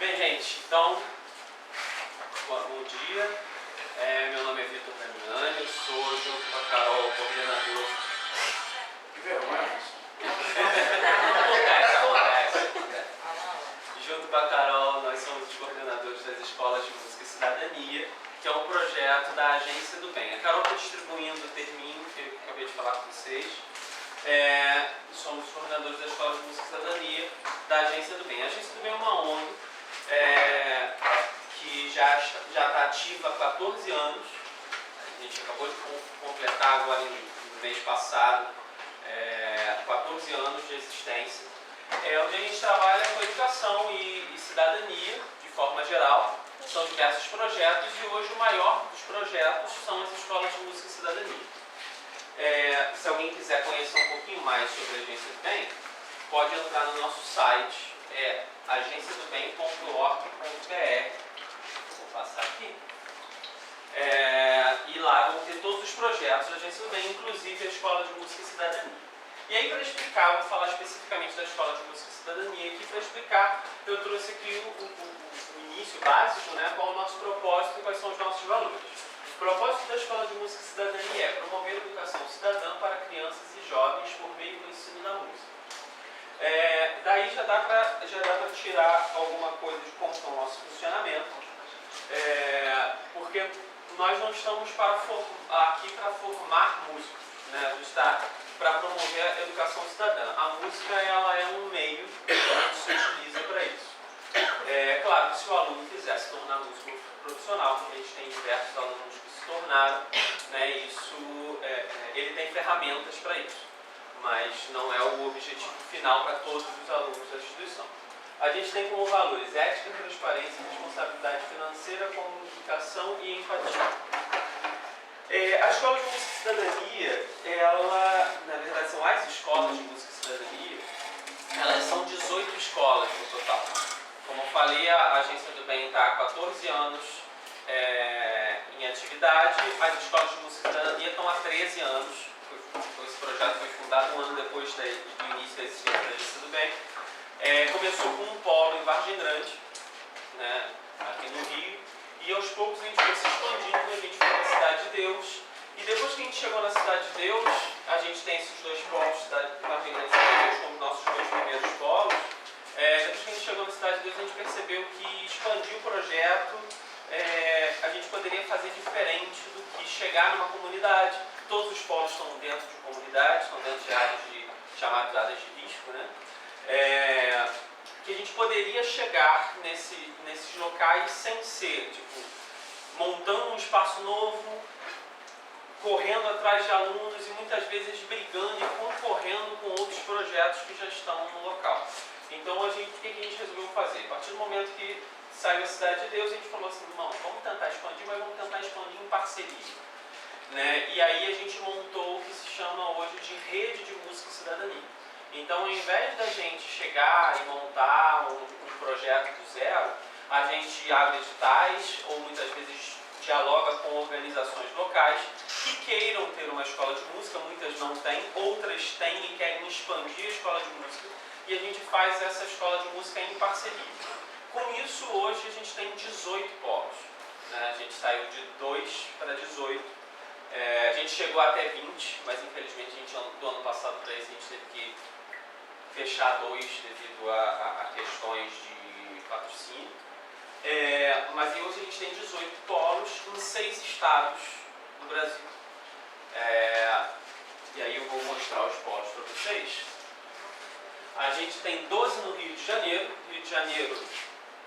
Bem, gente, então, bom dia. Meu nome é Vitor Damiani, eu sou, junto com a Carol, coordenador. Que vergonha. Acontece. Junto com a Carol, nós somos os coordenadores das Escolas de Música e Cidadania, que é um projeto da Agência do Bem. A Carol está distribuindo o terminho que eu acabei de falar com vocês. Somos os coordenadores das Escolas de Música e Cidadania da Agência do Bem. A Agência do Bem é uma ONG que já está ativa há 14 anos. A gente acabou de completar agora no mês passado 14 anos de existência, onde a gente trabalha com educação e cidadania de forma geral. São diversos projetos e hoje o maior dos projetos são as escolas de música e cidadania. Se alguém quiser conhecer um pouquinho mais sobre a Agência do Bem, pode entrar no nosso site, agenciadobem.org.br. Vou passar aqui. E lá vão ter todos os projetos da Agência do Bem, inclusive a Escola de Música e Cidadania. E aí, para explicar, vou falar especificamente da Escola de Música e Cidadania aqui. Para explicar, eu trouxe aqui o início básico, né, qual é o nosso propósito e quais são os nossos valores. O propósito da Escola de Música e Cidadania é promover a educação cidadã para crianças e jovens por meio do ensino da música. Daí já dá para tirar alguma coisa de como é o nosso funcionamento, porque nós não estamos aqui para formar músicos, né? A gente está para promover a educação cidadã. A música ela é um meio que a gente se utiliza para isso. Claro que se o aluno quiser se tornar músico profissional, porque a gente tem diversos alunos que se tornaram, né, ele tem ferramentas para isso, mas não é o objetivo final para todos os alunos da instituição. A gente tem como valores ética, transparência, responsabilidade financeira, comunicação e empatia. A Escola de Música e Cidadania, na verdade são as escolas de música e cidadania, elas são 18 escolas no total. Como eu falei, a Agência do Bem está há 14 anos em atividade, as escolas de música e cidadania estão há 13 anos. Esse projeto foi fundado um ano depois do início da existência da Agência do Bem. Começou com um polo em Vargem Grande, né, aqui no Rio, e aos poucos a gente foi se expandindo, a gente foi na Cidade de Deus, e depois que a gente chegou na Cidade de Deus, a gente tem esses dois polos, Cidade de Vargem Grande e Cidade de Deus, como nossos dois primeiros polos. Depois que a gente chegou na Cidade de Deus, a gente percebeu que expandir o projeto, a gente poderia fazer diferente do que chegar numa comunidade. Todos os polos estão dentro de comunidades, estão dentro de áreas chamadas áreas de risco, né? Que a gente poderia chegar nesses locais sem ser, tipo, montando um espaço novo, correndo atrás de alunos e muitas vezes brigando e concorrendo com outros projetos que já estão no local. Então, o que a gente resolveu fazer? A partir do momento que saiu a Cidade de Deus, a gente falou assim, não, vamos tentar expandir, mas vamos tentar expandir em parceria. Né? E aí a gente montou o que se chama hoje de Rede de Música e Cidadania. Então, ao invés da gente chegar e montar um projeto do zero, a gente abre editais ou muitas vezes dialoga com organizações locais que queiram ter uma escola de música, muitas não têm, outras têm e querem expandir a escola de música, e a gente faz essa escola de música em parceria. Com isso, hoje a gente tem 18 polos. Né? A gente saiu de 2 para 18. A gente chegou até 20, mas infelizmente do ano passado para esse a gente teve que fechar 2 devido a questões de patrocínio. Mas hoje a gente tem 18 polos em 6 estados do Brasil. E aí eu vou mostrar os polos para vocês. A gente tem 12 no Rio de Janeiro,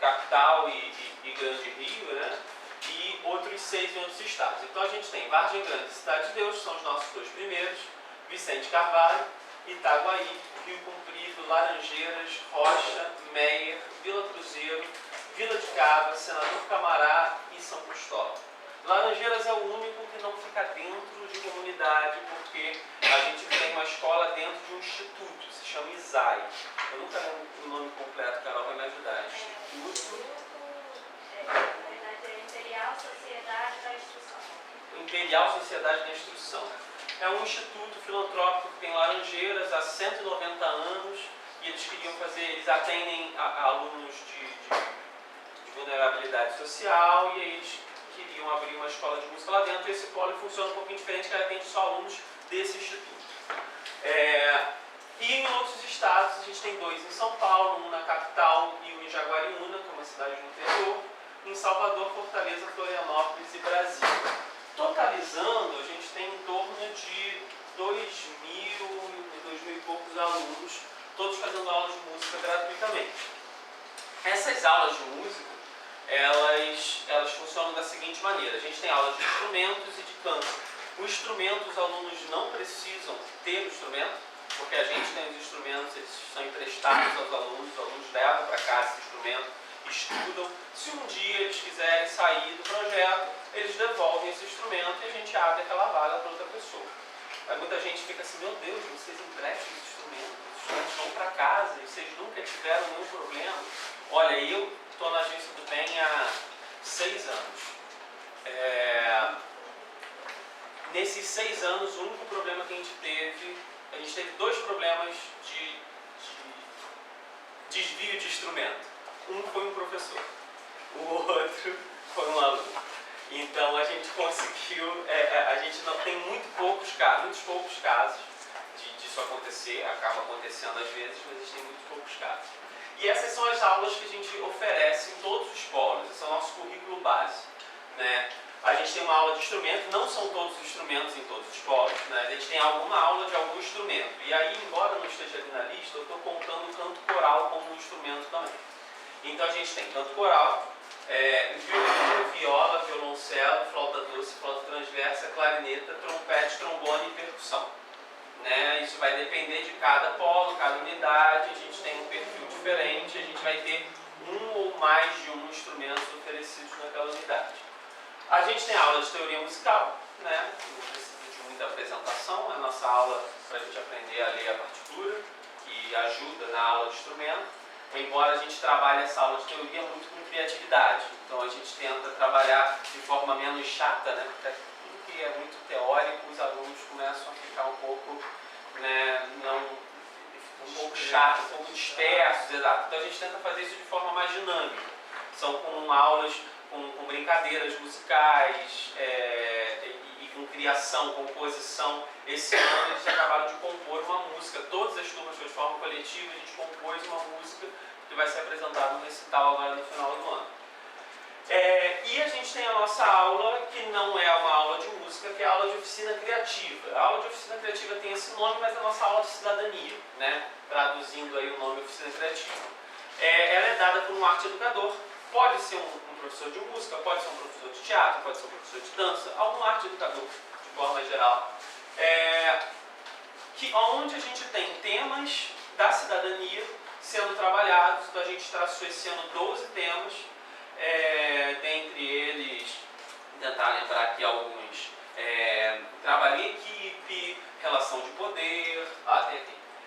capital e Grande Rio, né? E outros 6 em outros estados. Então a gente tem Vargem Grande e Cidade de Deus, são os nossos 2 primeiros, Vicente Carvalho, Itaguaí, Rio Comprido, Laranjeiras, Rocha, Meier, Vila Cruzeiro, Vila de Cava, Senador Camará e São Cristóvão. Laranjeiras é o único que não fica dentro de comunidade, porque a gente tem uma escola dentro de um instituto, se chama ISAI. Eu nunca lembro o nome completo, Carol vai me ajudar. Instituto... Imperial Sociedade da Instrução. Imperial Sociedade da Instrução. É um instituto filantrópico que tem Laranjeiras há 190 anos e eles atendem alunos vulnerabilidade social, e aí eles queriam abrir uma escola de música lá dentro, e esse polo funciona um pouquinho diferente, que ela atende só alunos desse instituto. E em outros estados, a gente tem 2 em São Paulo, um na capital e um em Jaguariúna, que é uma cidade do interior, em Salvador, Fortaleza, Florianópolis e Brasília. Totalizando, a gente tem em torno de 2.000 e poucos alunos, todos fazendo aulas de música gratuitamente. Essas aulas de música, elas funcionam da seguinte maneira: a gente tem aulas de instrumentos e de canto. O instrumento, os alunos não precisam ter o instrumento, porque a gente tem os instrumentos, eles são emprestados aos alunos, os alunos levam para casa esse instrumento, estudam. Se um dia eles quiserem sair do projeto, eles devolvem esse instrumento e a gente abre aquela vaga para outra pessoa. Aí muita gente fica assim: meu Deus, vocês emprestam os instrumentos vão para casa e vocês nunca tiveram nenhum problema. Olha, eu estou na agência do bem há 6 anos. Nesses 6 anos, o único problema que a gente teve 2 problemas de desvio de instrumento. Um foi um professor, o outro foi um aluno. Então a gente conseguiu, a gente não tem muitos poucos casos disso acontecer, acaba acontecendo às vezes, mas a gente tem muito poucos casos. E essas são as aulas que a gente oferece em todos os polos, esse é o nosso currículo base, né? A gente tem uma aula de instrumento, não são todos os instrumentos em todos os polos, né? A gente tem alguma aula de algum instrumento. E aí, embora não esteja ali na lista, eu estou contando o canto coral como um instrumento também. Então a gente tem canto coral, violino, viola, violoncelo, flauta doce, flauta transversa, clarineta, trompete, trombone e percussão. Né? Isso vai depender de cada polo, cada unidade, a gente tem um perfil diferente, a gente vai ter um ou mais de um instrumentos oferecidos naquela unidade. A gente tem aula de teoria musical, né? Não precisa de muita apresentação, é a nossa aula para a gente aprender a ler a partitura, que ajuda na aula de instrumento, embora a gente trabalhe essa aula de teoria muito com criatividade. Então a gente tenta trabalhar de forma menos chata, né? Porque tudo que é muito teórico, os alunos começam a ficar um pouco, né, um pouco chatos, um pouco dispersos, exato. Então a gente tenta fazer isso de forma mais dinâmica. São com aulas com brincadeiras musicais e com criação, composição. Esse ano eles acabaram de compor uma música. Todas as turmas de forma coletiva, a gente compôs uma música que vai ser apresentada no recital agora no final do ano. E a gente tem a nossa aula, que não é uma aula de música, que é a aula de oficina criativa. A aula de oficina criativa tem esse nome, mas é a nossa aula de cidadania, né? Traduzindo aí o nome oficina criativa. Ela é dada por um arte educador. Pode ser um professor de música, pode ser um professor de teatro, pode ser um professor de dança, algum arte educador, de forma geral. Onde a gente tem temas da cidadania sendo trabalhados. Então a gente traçou esse ano 12 temas, dentre eles, tentar lembrar aqui alguns, trabalho em equipe, relação de poder,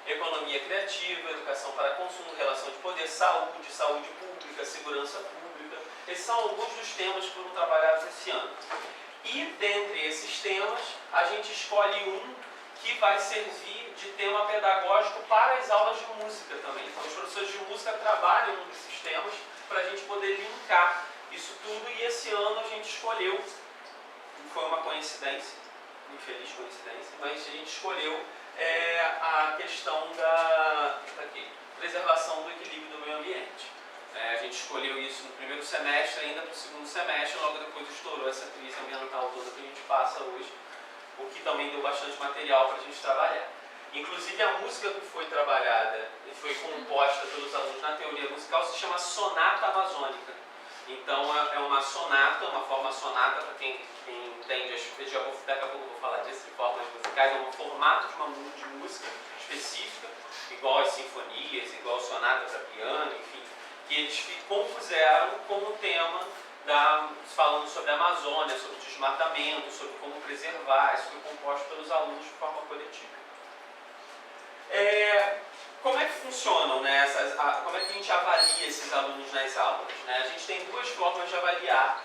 economia criativa, educação para consumo, relação de poder, saúde, saúde pública, segurança pública. Esses são alguns dos temas que foram trabalhados esse ano. E dentre esses temas, a gente escolhe um que vai servir de tema pedagógico para as aulas de música também. Então os professores de música trabalham num desses temas para a gente poder linkar isso tudo, e esse ano a gente escolheu, não foi uma coincidência, infeliz coincidência, mas a gente escolheu a questão da preservação do equilíbrio do meio ambiente. A gente escolheu isso no primeiro semestre, ainda para o segundo semestre, logo depois estourou essa crise ambiental toda que a gente passa hoje, o que também deu bastante material para a gente trabalhar. Inclusive a música que foi trabalhada e foi composta pelos alunos na teoria musical se chama Sonata Amazônica. Então é uma sonata, uma forma sonata, para quem entende, daqui a pouco eu vou falar disso, de formas musicais, é um formato de música específica, igual as sinfonias, igual sonata para piano, enfim, que eles compuseram como tema, falando sobre a Amazônia, sobre o desmatamento, sobre como preservar. Isso foi composto pelos alunos de forma coletiva. Como é que funcionam, né, como é que a gente avalia esses alunos nas aulas? Né? A gente tem 2 formas de avaliar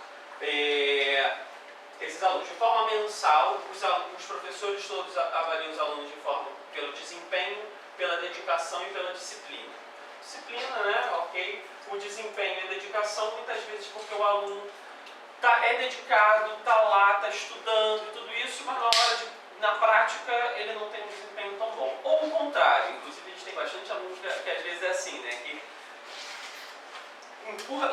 esses alunos. De forma mensal, os professores todos avaliam os alunos pelo desempenho, pela dedicação e pela disciplina. Disciplina, né? Ok. o desempenho e a dedicação, muitas vezes porque o aluno é dedicado, está lá, está estudando e tudo isso, mas na prática ele não tem um desempenho tão bom. Ou o contrário, inclusive a gente tem bastante alunos que às vezes é assim, né? Que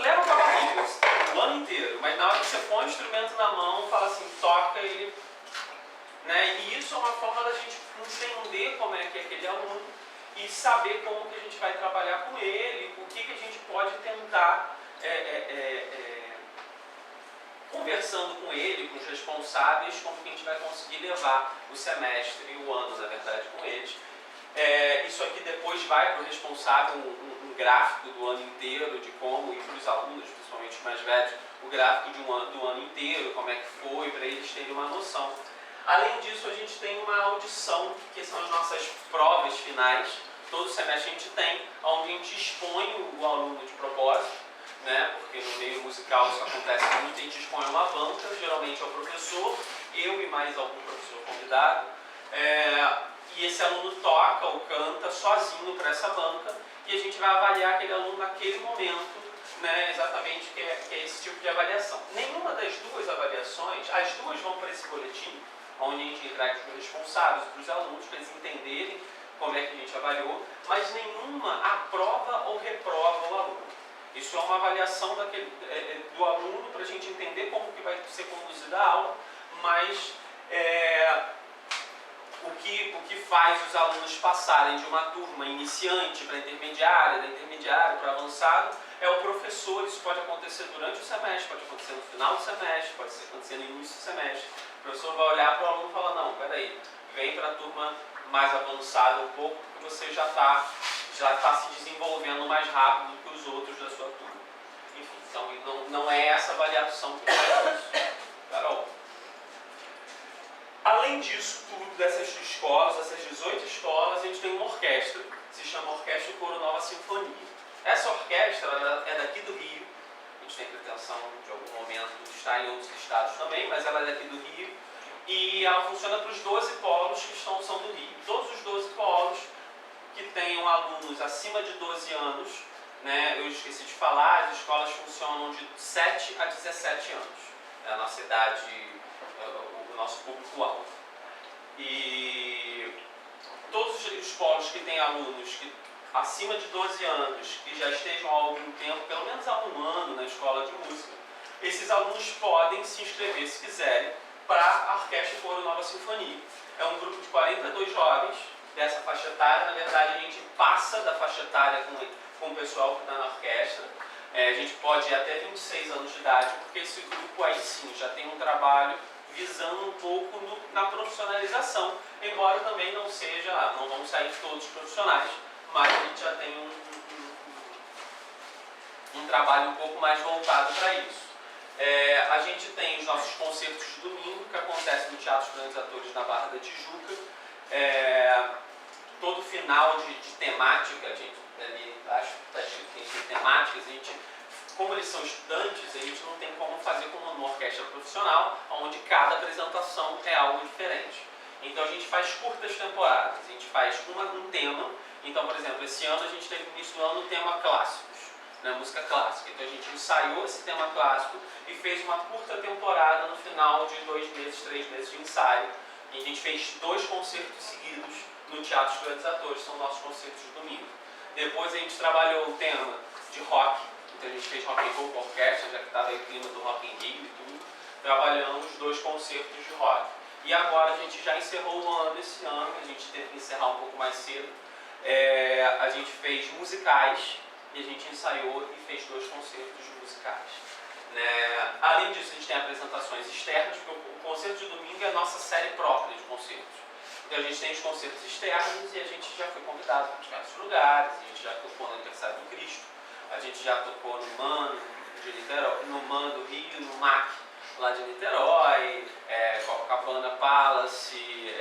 leva para a barriga o ano inteiro, mas na hora que você põe o instrumento na mão, fala assim, toca, ele. Né? E isso é uma forma da gente entender como é que é aquele aluno e saber como que a gente vai trabalhar com ele, o que a gente pode tentar conversando com ele, com os responsáveis, como que a gente vai conseguir levar o semestre e o ano, na verdade, com eles. Isso aqui depois vai para o responsável, um gráfico do ano inteiro, de como, e para os alunos, principalmente os mais velhos, o gráfico do ano inteiro, como é que foi, para eles terem uma noção. Além disso, a gente tem uma audição, que são as nossas provas finais. Todo semestre a gente tem, onde a gente expõe o aluno de propósito, né? Porque no meio musical isso acontece muito, a gente expõe uma banca, geralmente é o professor, eu e mais algum professor convidado. E esse aluno toca ou canta sozinho para essa banca e a gente vai avaliar aquele aluno naquele momento, né, exatamente, que é esse tipo de avaliação. Nenhuma das duas avaliações, as duas vão para esse boletim, onde a gente entrega para os responsáveis, para os alunos, para eles entenderem como é que a gente avaliou, mas nenhuma aprova ou reprova o aluno. Isso é uma avaliação do aluno para a gente entender como que vai ser conduzida a aula, mas o que faz os alunos passarem de uma turma iniciante para intermediária, da intermediária para avançado, é o professor. Isso pode acontecer durante o semestre, pode acontecer no final do semestre, pode acontecer no início do semestre. O professor vai olhar para o aluno e falar, não, peraí, vem para a turma mais avançada um pouco, porque você já está se desenvolvendo mais rápido do que os outros da sua turma. Enfim, então não é essa avaliação que faz isso. Carol? Além disso tudo, dessas escolas, dessas 18 escolas, a gente tem uma orquestra, que se chama Orquestra Coro Nova Sinfonia. Essa orquestra é daqui do Rio, a gente tem pretensão de algum momento estar em outros estados também, mas ela é daqui do Rio, e ela funciona para os 12 polos que são do Rio. Todos os 12 polos que tenham alunos acima de 12 anos, né, eu esqueci de falar, as escolas funcionam de 7 a 17 anos. É a nossa idade, o nosso público-alvo. E todos os polos que têm alunos acima de 12 anos, que já estejam há algum tempo, pelo menos há um ano na escola de música, esses alunos podem se inscrever, se quiserem, para a Orquestra Coro Nova Sinfonia. É um grupo de 42 jovens dessa faixa etária. Na verdade, a gente passa da faixa etária com o pessoal que está na orquestra. A gente pode ir até 26 anos de idade, porque esse grupo aí sim já tem um trabalho visando um pouco na profissionalização, embora também não vão sair todos profissionais, mas a gente já tem um trabalho um pouco mais voltado para isso. A gente tem os nossos concertos de domingo, que acontecem no Teatro dos Grandes Atores na Barra da Tijuca. Todo final de temática, a gente ali acho que está escrito que tem temáticas, como eles são estudantes, a gente não tem como fazer como numa orquestra profissional, onde cada apresentação é algo diferente. Então a gente faz curtas temporadas, a gente faz um tema. Então, por exemplo, esse ano a gente teve no início do ano o tema clássicos, né, música clássica. Então a gente ensaiou esse tema clássico e fez uma curta temporada no final de 2 meses, 3 meses de ensaio. E a gente fez 2 concertos seguidos no Teatro dos Grandes Atores, são nossos concertos de domingo. Depois a gente trabalhou o tema de rock, então a gente fez rock and roll com orquestra, já que estava aí o clima do Rock in Rio e tudo. Trabalhamos 2 concertos de rock. E agora a gente já encerrou o ano esse ano, a gente teve que encerrar um pouco mais cedo. A gente fez musicais e a gente ensaiou e fez 2 concertos musicais. Além disso, a gente tem apresentações externas, porque o concerto de domingo é a nossa série própria de concertos. Então a gente tem os concertos externos e a gente já foi convidado para diversos lugares, a gente já tocou no Aniversário do Cristo, a gente já tocou no MAN de Niterói, no MAN do Rio, no MAC lá de Niterói, Copacabana Palace,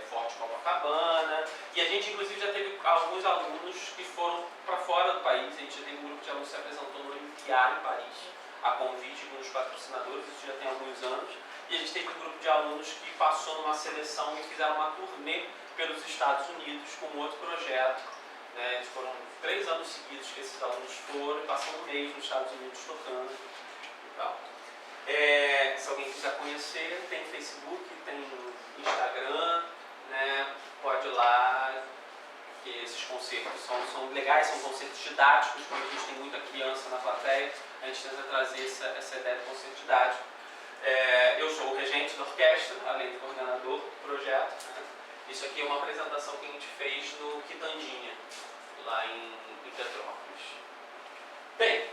Forte Copacabana, e a gente inclusive já teve alguns alunos que foram para fora do país. A gente já teve um grupo de alunos que se apresentou no Olimpiar em Paris, a convite de um dos patrocinadores, isso já tem alguns anos, e a gente teve um grupo de alunos que passou numa seleção e fizeram uma turnê pelos Estados Unidos com outro projeto, né? Eles foram 3 anos seguidos que esses alunos foram e passam um mês nos Estados Unidos tocando e tal. Se alguém quiser conhecer, tem Facebook, tem Instagram, né? Pode ir lá, que esses concertos são legais, são concertos didáticos, como a gente tem muita criança na plateia, a gente tenta trazer essa ideia de concerto didático. Eu sou o regente da orquestra, além de coordenador do projeto, né? Isso aqui é uma apresentação que a gente fez no Quitandinha, lá em Petrópolis. Bem,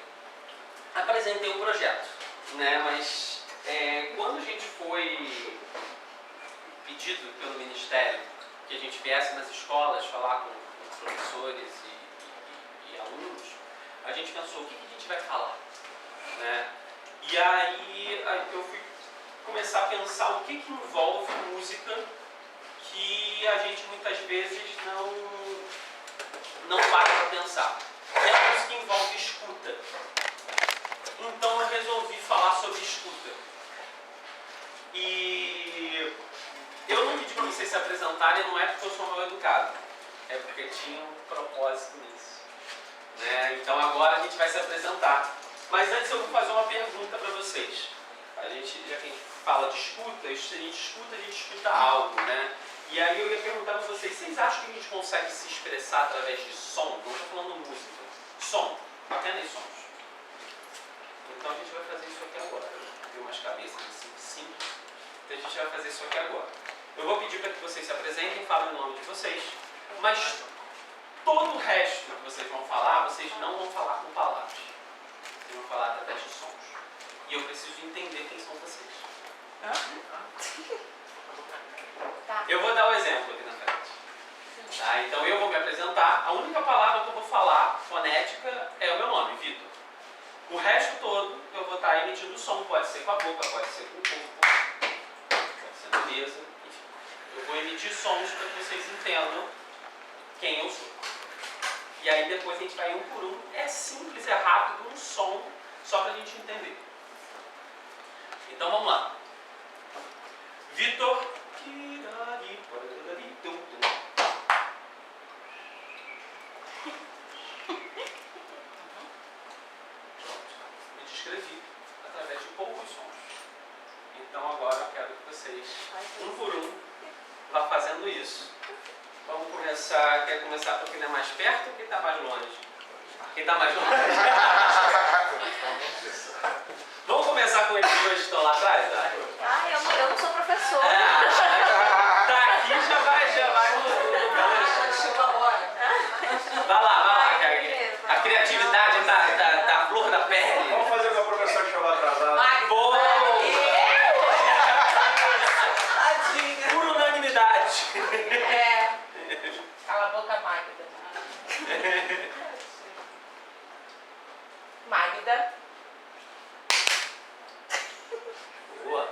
apresentei o projeto, né? Mas quando a gente foi pedido pelo Ministério que a gente viesse nas escolas falar com professores e alunos, a gente pensou, o que a gente vai falar? Né? E aí eu fui começar a pensar o que envolve música que a gente muitas vezes não para para pensar. E a música envolve escuta. Então eu resolvi falar sobre escuta. E eu não pedi para vocês se apresentarem, não é porque eu sou mal educado, é porque tinha um propósito nisso. Né? Então agora a gente vai se apresentar. Mas antes eu vou fazer uma pergunta para vocês. Já que a gente fala de escuta, a gente escuta algo, né? E aí eu ia perguntar para vocês acham que a gente consegue se expressar através de som? Não estou falando música. Som, apenas sons. Então a gente vai fazer isso aqui agora. Eu vi umas cabeças assim simples. Então a gente vai fazer isso aqui agora. Eu vou pedir para que vocês se apresentem, falem o nome de vocês, mas todo o resto que vocês vão falar, vocês não vão falar com palavras. Vocês vão falar através de sons. E eu preciso entender quem são vocês. Eu vou dar um exemplo aqui na frente. Tá? Então eu vou me apresentar. A única palavra que eu vou falar, fonética, é o meu nome, Vitor. O resto todo eu vou estar emitindo som. Pode ser com a boca, pode ser com o corpo, pode ser na mesa, enfim. Eu vou emitir sons para que vocês entendam quem eu sou. E aí depois a gente vai um por um. É simples, é rápido, um som, só para a gente entender. Então vamos lá. Vitor. Me descrevi através de poucos sons. Então agora eu quero que vocês, um por um, vá fazendo isso. Vamos começar. Quer começar por quem está mais perto ou quem está mais longe? Quem está mais longe? Vamos começar com eles dois que estão lá atrás? Eu não sou professora. Tá aqui, já vai Vai lá, a criatividade tá a flor da pele. Vamos fazer com a professora que chegou atrasada. Boa! Tadinha. Por unanimidade. Cala a boca, Magda. Magda. Boa.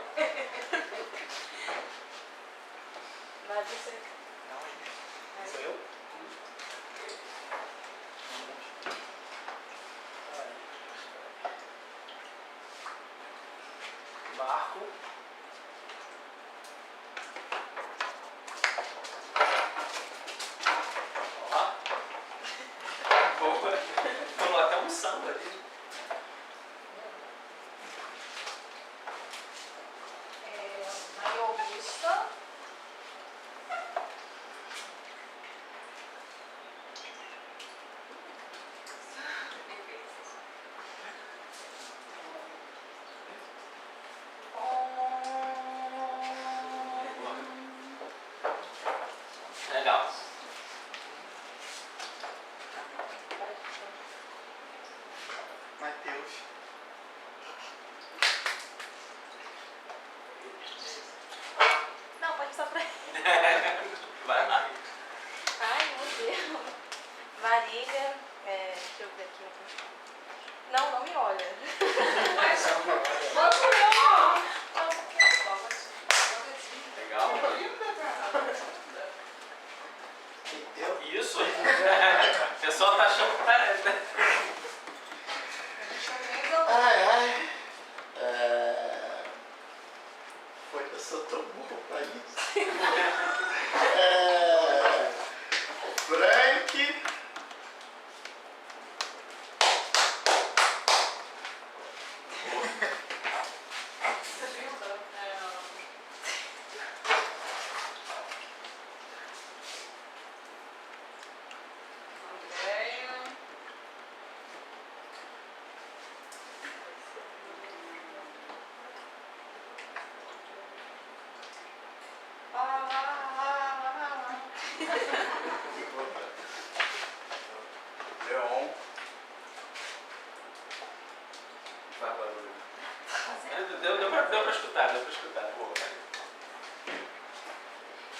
Deu pra escutar, deu pra escutar. Boa.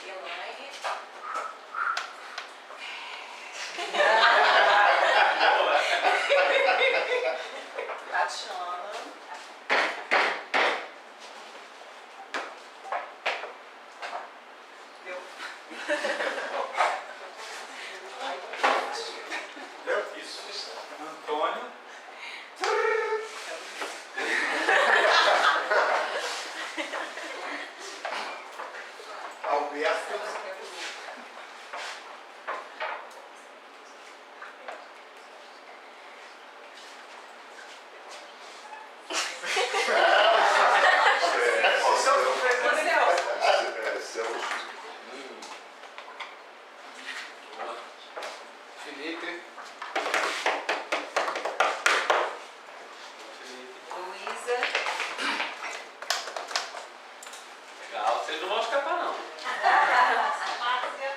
Elaine. Tatiana. Deu. Deu? Isso. Antônio. Alberto. Felipe. Luísa. Legal, vocês não vão escapar não. Márcia.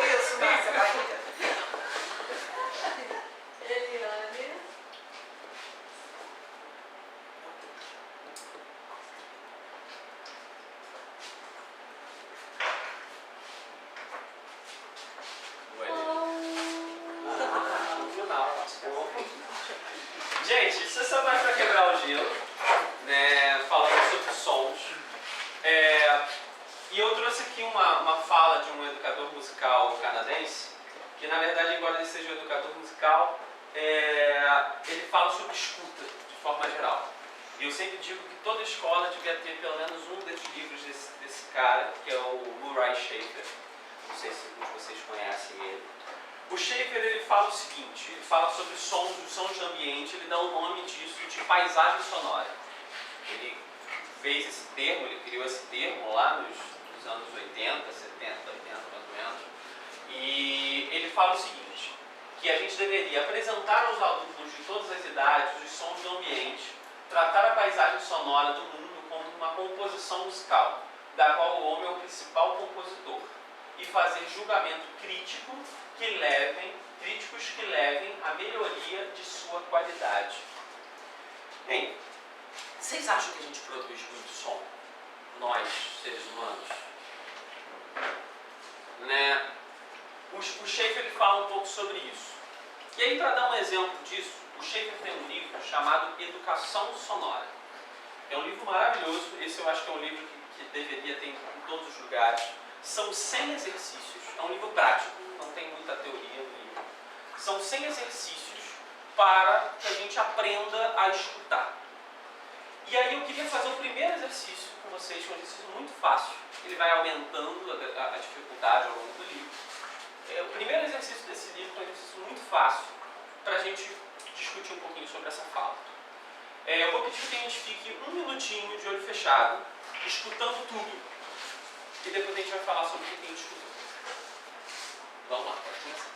Isso, Márcia, Bahia. Eliane. No final. Gente, isso é só mais para quebrar o gelo, né? Falando sobre sons. E eu trouxe aqui uma fala de um educador musical canadense, que na verdade, embora ele seja um educador musical, ele fala sobre escuta, de forma geral. E eu sempre digo que toda escola devia ter pelo menos um desses livros desse cara, que é o Murray Schafer. Não sei se alguns de vocês conhecem ele. O Schafer, ele fala o seguinte, ele fala sobre sons de ambiente, ele dá o nome disso de paisagem sonora. Ele fez esse termo, ele criou esse termo lá nos anos 80, 70, 80 mais ou menos. E ele fala o seguinte, que a gente deveria apresentar aos alunos de todas as idades os sons do ambiente, tratar a paisagem sonora do mundo como uma composição musical, da qual o homem é o principal compositor, e fazer julgamento críticos que levem à melhoria de sua qualidade. Bem, vocês acham que a gente produz muito som? Nós, seres humanos? Né? O Schafer ele fala um pouco sobre isso. E aí, para dar um exemplo disso, o Schafer tem um livro chamado Educação Sonora. É um livro maravilhoso, esse eu acho que é um livro que deveria ter em todos os lugares. São 100 exercícios, é um livro prático, não tem muita teoria no livro. São 100 exercícios para que a gente aprenda a escutar. E aí eu queria fazer o primeiro exercício com vocês, que é um exercício muito fácil. Ele vai aumentando a dificuldade ao longo do livro. O primeiro exercício desse livro é um exercício muito fácil para a gente discutir um pouquinho sobre essa fala. Eu vou pedir que a gente fique um minutinho de olho fechado, escutando tudo. E depois a gente vai falar sobre o que a gente escutou. Vamos lá, pode começar.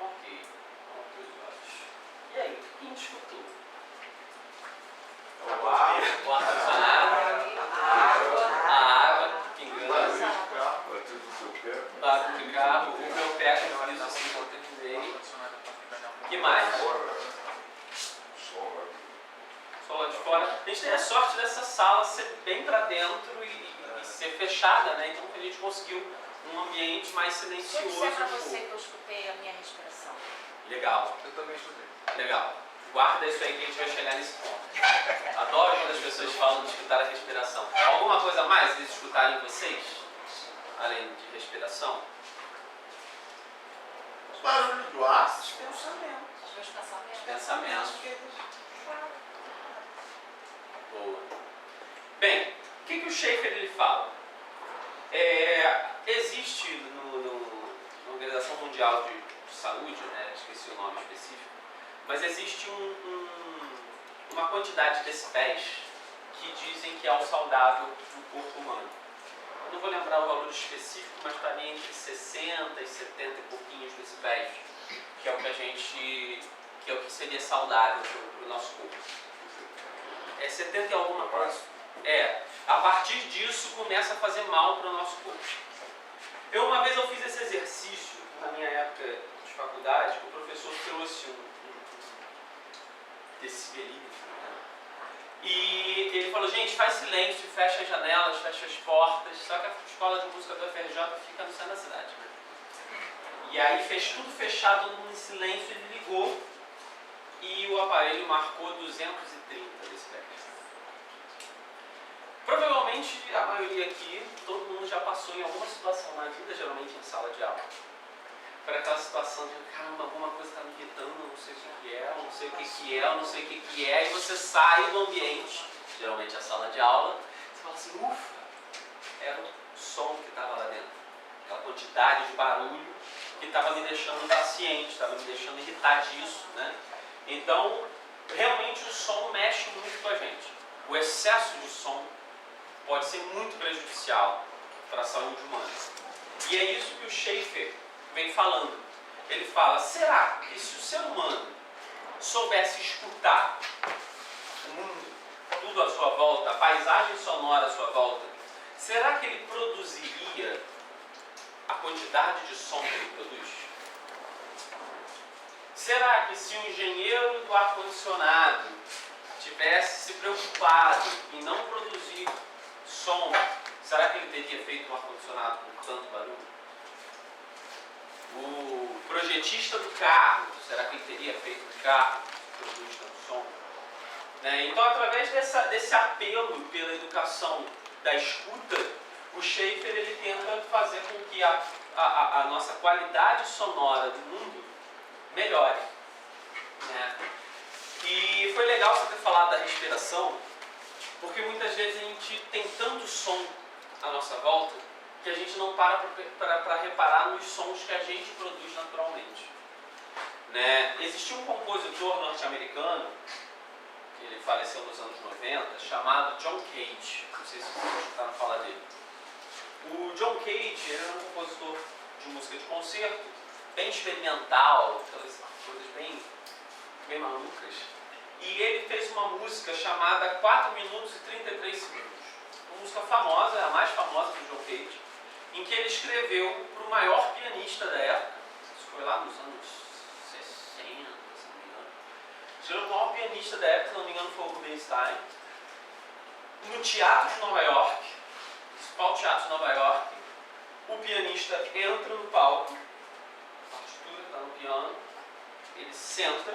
Ok, vamos para os olhos. E aí, o que a gente escutou? O ar-condicionado, a água pingando, Barulho de carro. o meu pé que eu fiz assim quando terminei. O que mais? Só lá de fora. A gente tem a sorte dessa sala ser bem para dentro e ser fechada, né? Então a gente conseguiu um ambiente mais Se eu silencioso. disser pra você que eu escutei a minha respiração. Legal. Eu também estudei. Legal. Guarda isso aí que a gente vai chegar nesse ponto. Adoro quando as pessoas falam de escutar a respiração. Alguma coisa mais eles escutarem vocês? Além de respiração? barulho do aço. Os pensamentos. Os meus pensamentos. Pensamentos que eles... Boa. Bem, o que o Schaefer ele fala? Existe na Organização Mundial de Saúde, né, esqueci o nome específico, mas existe uma quantidade de decibéis que dizem que é o saudável do corpo humano. Eu não vou lembrar o valor específico, mas está ali entre 60 e 70 e pouquinhos decibéis, que é o que é o que seria saudável para o nosso corpo. 70 e alguma coisa. A partir disso começa a fazer mal para o nosso corpo. Uma vez eu fiz esse exercício na minha época de faculdade, que o professor trouxe um decibelímetro, né? E ele falou, gente, faz silêncio, fecha as janelas, fecha as portas, só que a escola de música do FRJ fica no centro da cidade, né? E aí fez tudo fechado, todo mundo em silêncio, ele ligou e o aparelho marcou 230 decibéis. Provavelmente a maioria aqui, todo mundo já passou em alguma situação na vida, geralmente em sala de aula. Para aquela situação de, caramba, alguma coisa está me irritando, eu não sei o que é, eu não sei o que é, eu não sei o que é, e você sai do ambiente, geralmente a sala de aula, você fala assim, ufa, era o som que estava lá dentro. Aquela quantidade de barulho que estava me deixando impaciente, estava me deixando irritadiço, né? Então, realmente o som mexe muito com a gente. O excesso de som pode ser muito prejudicial para a saúde humana. E é isso que o Schaefer vem falando. Ele fala, será que se o ser humano soubesse escutar o mundo, tudo à sua volta, a paisagem sonora à sua volta, será que ele produziria a quantidade de som que ele produz? Será que se o engenheiro do ar-condicionado tivesse se preocupado em não produzir som, será que ele teria feito um ar-condicionado com tanto barulho? O projetista do carro, será que ele teria feito um carro que produz tanto som? Então, através desse apelo pela educação da escuta, o Schaefer ele tenta fazer com que a nossa qualidade sonora do mundo melhore. Né? E foi legal você ter falado da respiração, porque muitas vezes a gente tem tanto som à nossa volta que a gente não para reparar nos sons que a gente produz naturalmente. Né? Existia um compositor norte-americano, ele faleceu nos anos 90, chamado John Cage. Não sei se vocês escutaram falar dele. O John Cage era um compositor de música de concerto, bem experimental, aquelas coisas bem malucas. E ele fez uma música chamada 4 minutos e 33 segundos. Uma música famosa, a mais famosa do John Cage, em que ele escreveu para o maior pianista da época. Isso foi lá nos anos 60, se não me engano. Escreveu para o maior pianista da época, se não me engano foi o Rubinstein. No Teatro de Nova York, principal teatro de Nova York, o pianista entra no palco, a partitura está no piano, ele senta,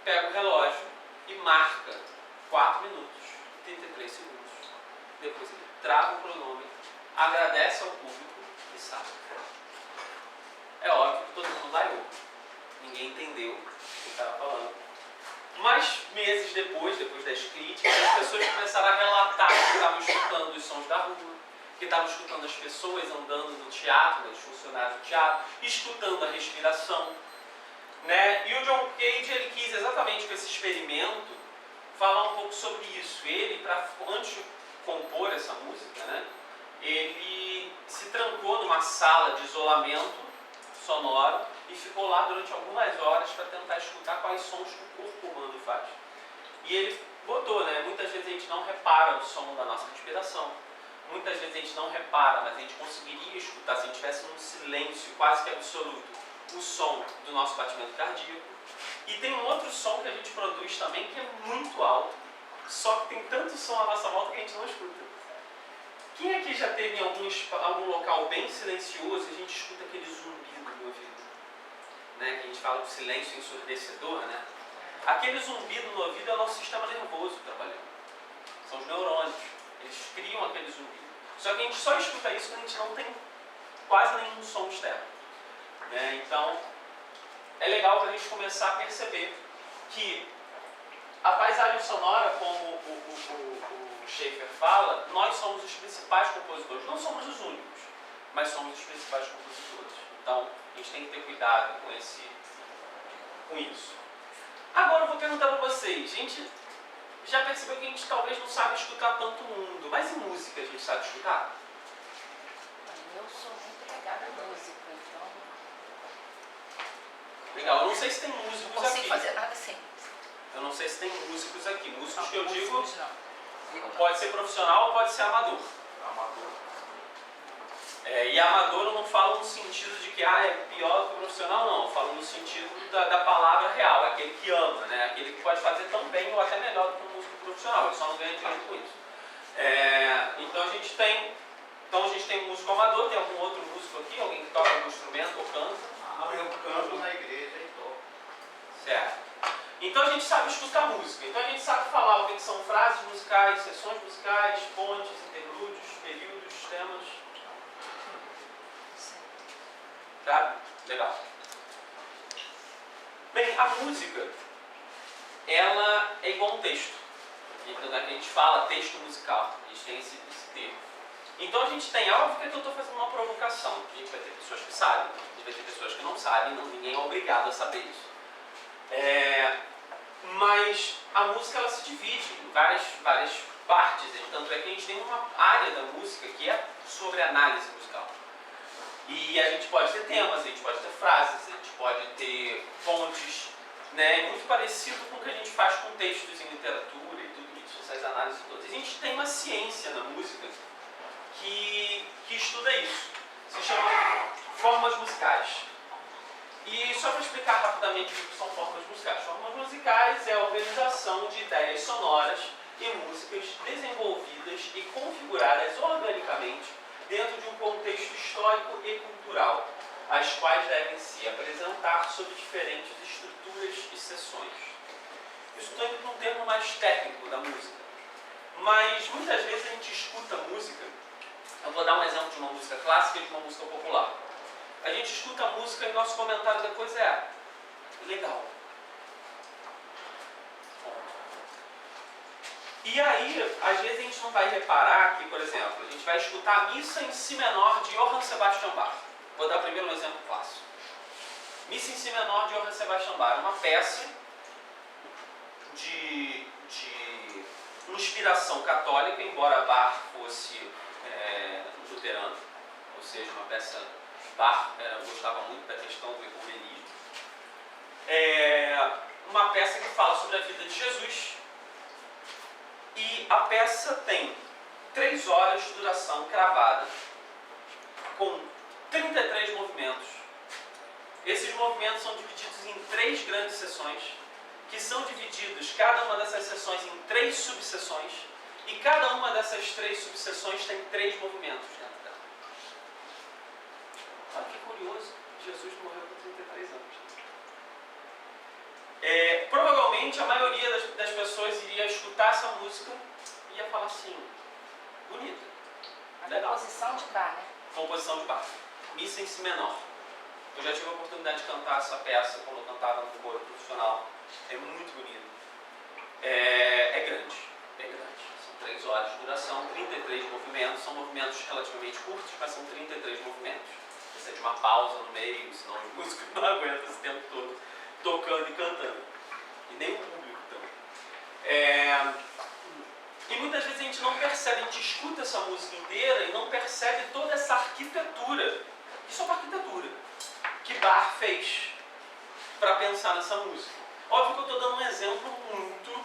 pega o relógio e marca 4 minutos e 33 segundos. Depois ele trava o cronômetro, agradece ao público e sai. É óbvio que todo mundo vaiou. Ninguém entendeu o que ele estava falando. Mas meses depois das críticas, as pessoas começaram a relatar que estavam escutando os sons da rua, que estavam escutando as pessoas andando no teatro, os funcionários do teatro, escutando a respiração. Né? E o John Cage ele quis exatamente com esse experimento falar um pouco sobre isso. Ele, antes de compor essa música, né, ele se trancou numa sala de isolamento sonoro e ficou lá durante algumas horas para tentar escutar quais sons que o corpo humano faz. E ele botou, né, muitas vezes a gente não repara o som da nossa respiração, muitas vezes a gente não repara, mas a gente conseguiria escutar se a gente tivesse num silêncio quase que absoluto o som do nosso batimento cardíaco. E tem um outro som que a gente produz também que é muito alto, só que tem tanto som à nossa volta que a gente não escuta. Quem aqui já teve em algum local bem silencioso e a gente escuta aquele zumbido no ouvido? Né? Que a gente fala do silêncio ensurdecedor, né? Aquele zumbido no ouvido é o nosso sistema nervoso trabalhando. São os neurônios. Eles criam aquele zumbido. Só que a gente só escuta isso quando a gente não tem quase nenhum som externo. Né? Então, é legal para a gente começar a perceber que a paisagem sonora, como o Schaeffer fala, nós somos os principais compositores. Não somos os únicos, mas somos os principais compositores. Então, a gente tem que ter cuidado com isso. Agora eu vou perguntar para vocês. A gente já percebeu que a gente talvez não sabe escutar tanto o mundo, mas em música a gente sabe escutar? Eu sou muito ligada à música, então Legal, eu não sei se tem não músicos consigo aqui. fazer nada sem. Eu não sei se tem músicos aqui. Músicos que eu Músicos, digo, não. pode ser profissional ou pode ser amador. Amador. E amador eu não falo no sentido de que é pior do que o profissional, não. Eu falo no sentido da palavra real, aquele que ama, né? Aquele que pode fazer tão bem ou até melhor do que um músico profissional, ele só não ganha dinheiro com isso. Então a gente tem um músico amador, tem algum outro músico aqui? Alguém que toca algum instrumento ou canta? Eu canto na igreja e toco. Certo. Então a gente sabe escutar música. Então a gente sabe falar o que são frases musicais, sessões musicais, pontes, interlúdios, períodos, temas. Sabe? Legal. Bem, a música, ela é igual a um texto. Então a gente fala texto musical. A gente tem esse termo. Então a gente tem, óbvio que eu estou fazendo uma provocação. A gente vai ter pessoas que sabem, a gente vai ter pessoas que não sabem, ninguém é obrigado a saber isso. Mas a música ela se divide em várias partes, tanto é que a gente tem uma área da música que é sobre análise musical. E a gente pode ter temas, a gente pode ter frases, a gente pode ter pontes, né? É muito parecido com o que a gente faz com textos em literatura e tudo isso, essas análises todas. E a gente tem uma ciência na música que estuda isso. Se chama formas musicais. E só para explicar rapidamente o que são formas musicais. Formas musicais é a organização de ideias sonoras e músicas desenvolvidas e configuradas organicamente dentro de um contexto histórico e cultural, as quais devem se apresentar sob diferentes estruturas e seções. Isso estou indo para um termo mais técnico da música. Mas muitas vezes a gente escuta música. Eu vou dar um exemplo de uma música clássica e de uma música popular. A gente escuta a música e nosso comentário depois é legal. E aí, às vezes a gente não vai reparar que, por exemplo, a gente vai escutar a Missa em Si menor de Johann Sebastian Bach. Vou dar primeiro um exemplo clássico. Missa em Si menor de Johann Sebastian Bach, uma peça de inspiração católica, embora Bach fosse luterano, ou seja, uma peça. Bach gostava muito da questão do ecumenismo. Uma peça que fala sobre a vida de Jesus. E a peça tem 3 horas de duração cravada, com 33 movimentos. Esses movimentos são divididos em 3 grandes sessões, que são divididos, cada uma dessas sessões, em 3 subseções, e cada uma dessas 3 subseções tem 3 movimentos dentro dela. Olha que curioso, Jesus morreu com 33 anos. Provavelmente a maioria das pessoas iria escutar essa música e ia falar assim, bonita. A legal. composição de Bach, né? Composição de Bach. Missa em Si menor. Eu já tive a oportunidade de cantar essa peça quando eu cantava no coro profissional. É muito bonito. É grande. São 3 horas de duração, 33 movimentos. São movimentos relativamente curtos, mas são 33 movimentos. Precisa de uma pausa no meio, senão o músico não aguenta esse tempo todo tocando e cantando. E nem o público também. E muitas vezes a gente não percebe, a gente escuta essa música inteira e não percebe toda essa arquitetura. Isso é uma arquitetura que Bach fez para pensar nessa música. Óbvio que eu estou dando um exemplo muito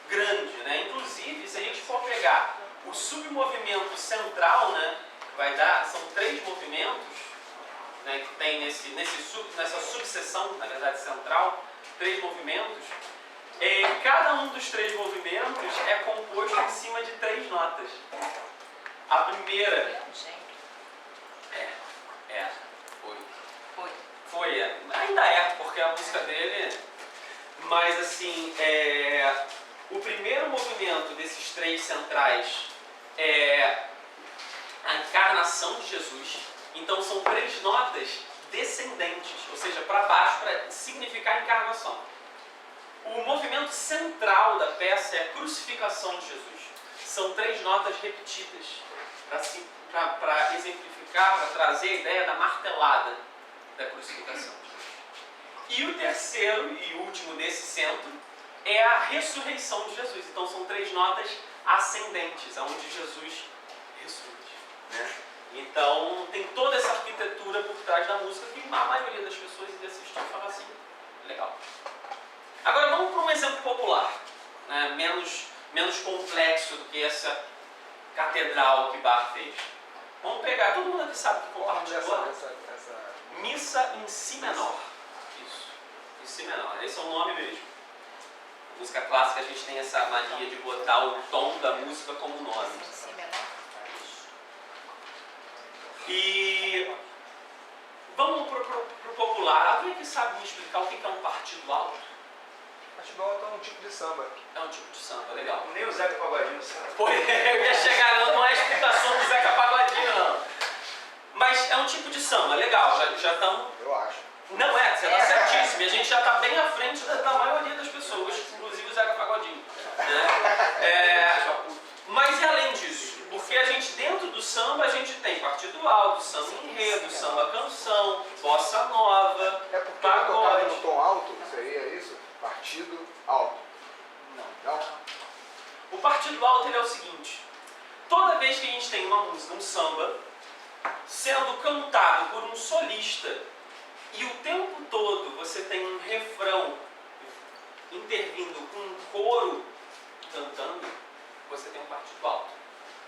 grande, né? Inclusive, se a gente for pegar o submovimento central, né, vai dar, são 3 movimentos, né, que tem nessa subseção, na verdade central, 3 movimentos. Cada um dos 3 movimentos é composto em cima de 3 notas. A primeira foi, ainda é, porque a música dele, mas assim, o primeiro movimento desses 3 centrais é a encarnação de Jesus. Então são 3 notas descendentes, ou seja, para baixo, para significar encarnação. O movimento central da peça é a crucificação de Jesus. São 3 notas repetidas para exemplificar, para trazer a ideia da martelada da crucificação. E o terceiro e último desse centro é a ressurreição de Jesus. Então são 3 notas ascendentes, onde Jesus ressurge, né? Então tem toda essa arquitetura por trás da música que a maioria das pessoas que assistem fala assim, legal. Agora vamos para um exemplo popular, né? menos complexo do que essa catedral que Bach fez. Vamos pegar, todo mundo aqui sabe que compartilhou Missa em Si menor. Isso, em Si menor, esse é o nome mesmo. Música clássica a gente tem essa mania de botar o tom da música como nome. Si menor. E vamos para o popular. Alguém que sabe me explicar o que é um partido alto? Partido alto é um tipo de samba. É um tipo de samba, legal. Nem o Zeca Pagodinho sabe. Pô, eu ia chegar, não é a explicação do Zeca Pagodinho, não. Mas é um tipo de samba, legal, já estamos... Eu acho. Não é, você está certíssimo. E a gente já está bem à frente da maioria das pessoas, inclusive o Zeca Pagodinho. Né? Mas e além disso? Porque a gente, dentro do samba, a gente tem partido alto, samba enredo, samba canção, bossa nova, É porque ele tocava pagode. no tom alto, seria isso? Partido alto. Não. Não? O partido alto ele é o seguinte: toda vez que a gente tem uma música, um samba, sendo cantado por um solista, e o tempo todo você tem um refrão intervindo com um coro cantando, você tem um partido alto.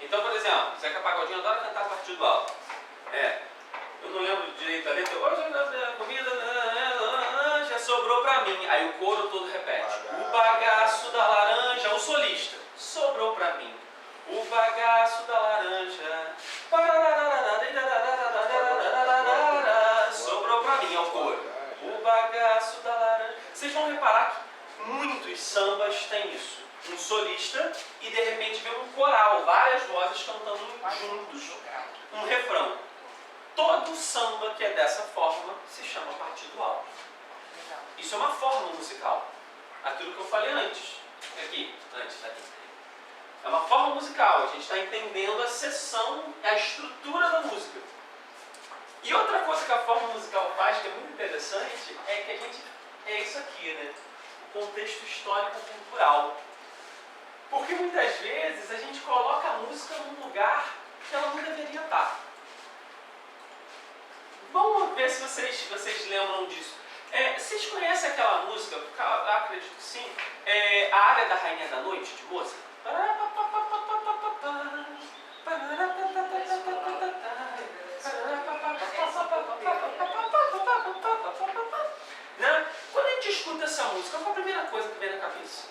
Então, por exemplo, Zeca Pagodinho adora cantar partido alto. Eu não lembro direito a letra. Hoje a comida já sobrou pra mim. Aí o coro todo repete. O bagaço da laranja, o solista, sobrou pra mim. O bagaço da laranja, sobrou pra mim, é o coro. O bagaço da laranja. Vocês vão reparar que muitos sambas têm isso. Um solista e de repente vem um coral, várias vozes cantando juntos, um refrão. Todo samba que é dessa forma se chama partido alto. Isso é uma forma musical. Aquilo que eu falei antes. Antes daqui. É uma forma musical. A gente está entendendo a seção, a estrutura da música. E outra coisa que a forma musical faz, que é muito interessante, é que a gente... É isso aqui, né? O contexto histórico-cultural. Porque muitas vezes a gente coloca a música num lugar que ela não deveria estar. Vamos ver se vocês lembram disso. Vocês conhecem aquela música, eu acredito que sim, A Área da Rainha da Noite, de Mozart? Né? Quando a gente escuta essa música, qual é a primeira coisa que vem na cabeça?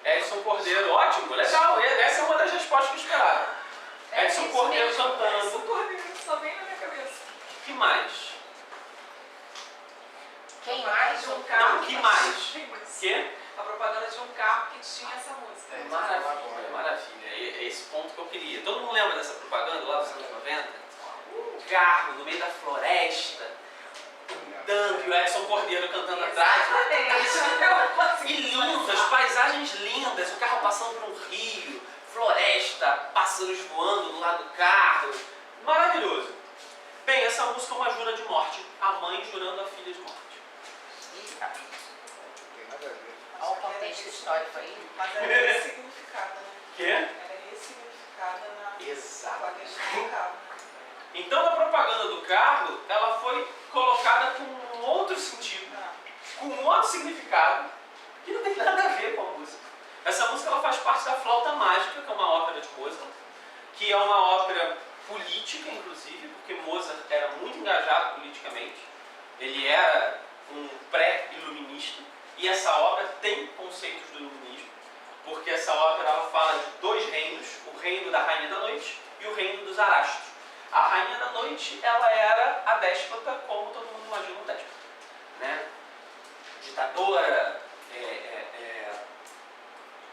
Edson Cordeiro, ótimo, legal. Essa é uma das respostas que eu esperava. Edson Cordeiro cantando. Edson Cordeiro só vem na minha cabeça. Que mais? Quem A mais? propaganda de um carro. Não, que mais? Que? A propaganda de um carro que tinha essa música. Maravilha, maravilha. É esse ponto que eu queria. Todo mundo lembra dessa propaganda lá dos anos 90? Um carro no meio da floresta, andando, e o Edson Cordeiro cantando atrás. E lindas, paisagens lindas, o carro passando por um rio, floresta, pássaros voando do lado do carro. Maravilhoso. Bem, essa música é uma jura de morte. A mãe jurando a filha de morte. Tem nada a ver. Olha o contexto histórico aí. Mas ela é ressignificada, né? Quê? Ela é ressignificada com a Exato. questão do carro. Então a propaganda do carro, ela foi colocada com um outro sentido, com um outro significado, que não tem nada a ver com a música. Essa música ela faz parte da Flauta Mágica, que é uma ópera de Mozart, que é uma ópera política, inclusive, porque Mozart era muito engajado politicamente. Ele era um pré-iluminista, e essa obra tem conceitos do iluminismo, porque essa ópera ela fala de 2 reinos, o reino da Rainha da Noite e o reino dos Arastros. A Rainha da Noite, ela era a déspota, como todo mundo imagina um déspota, né? Ditadora,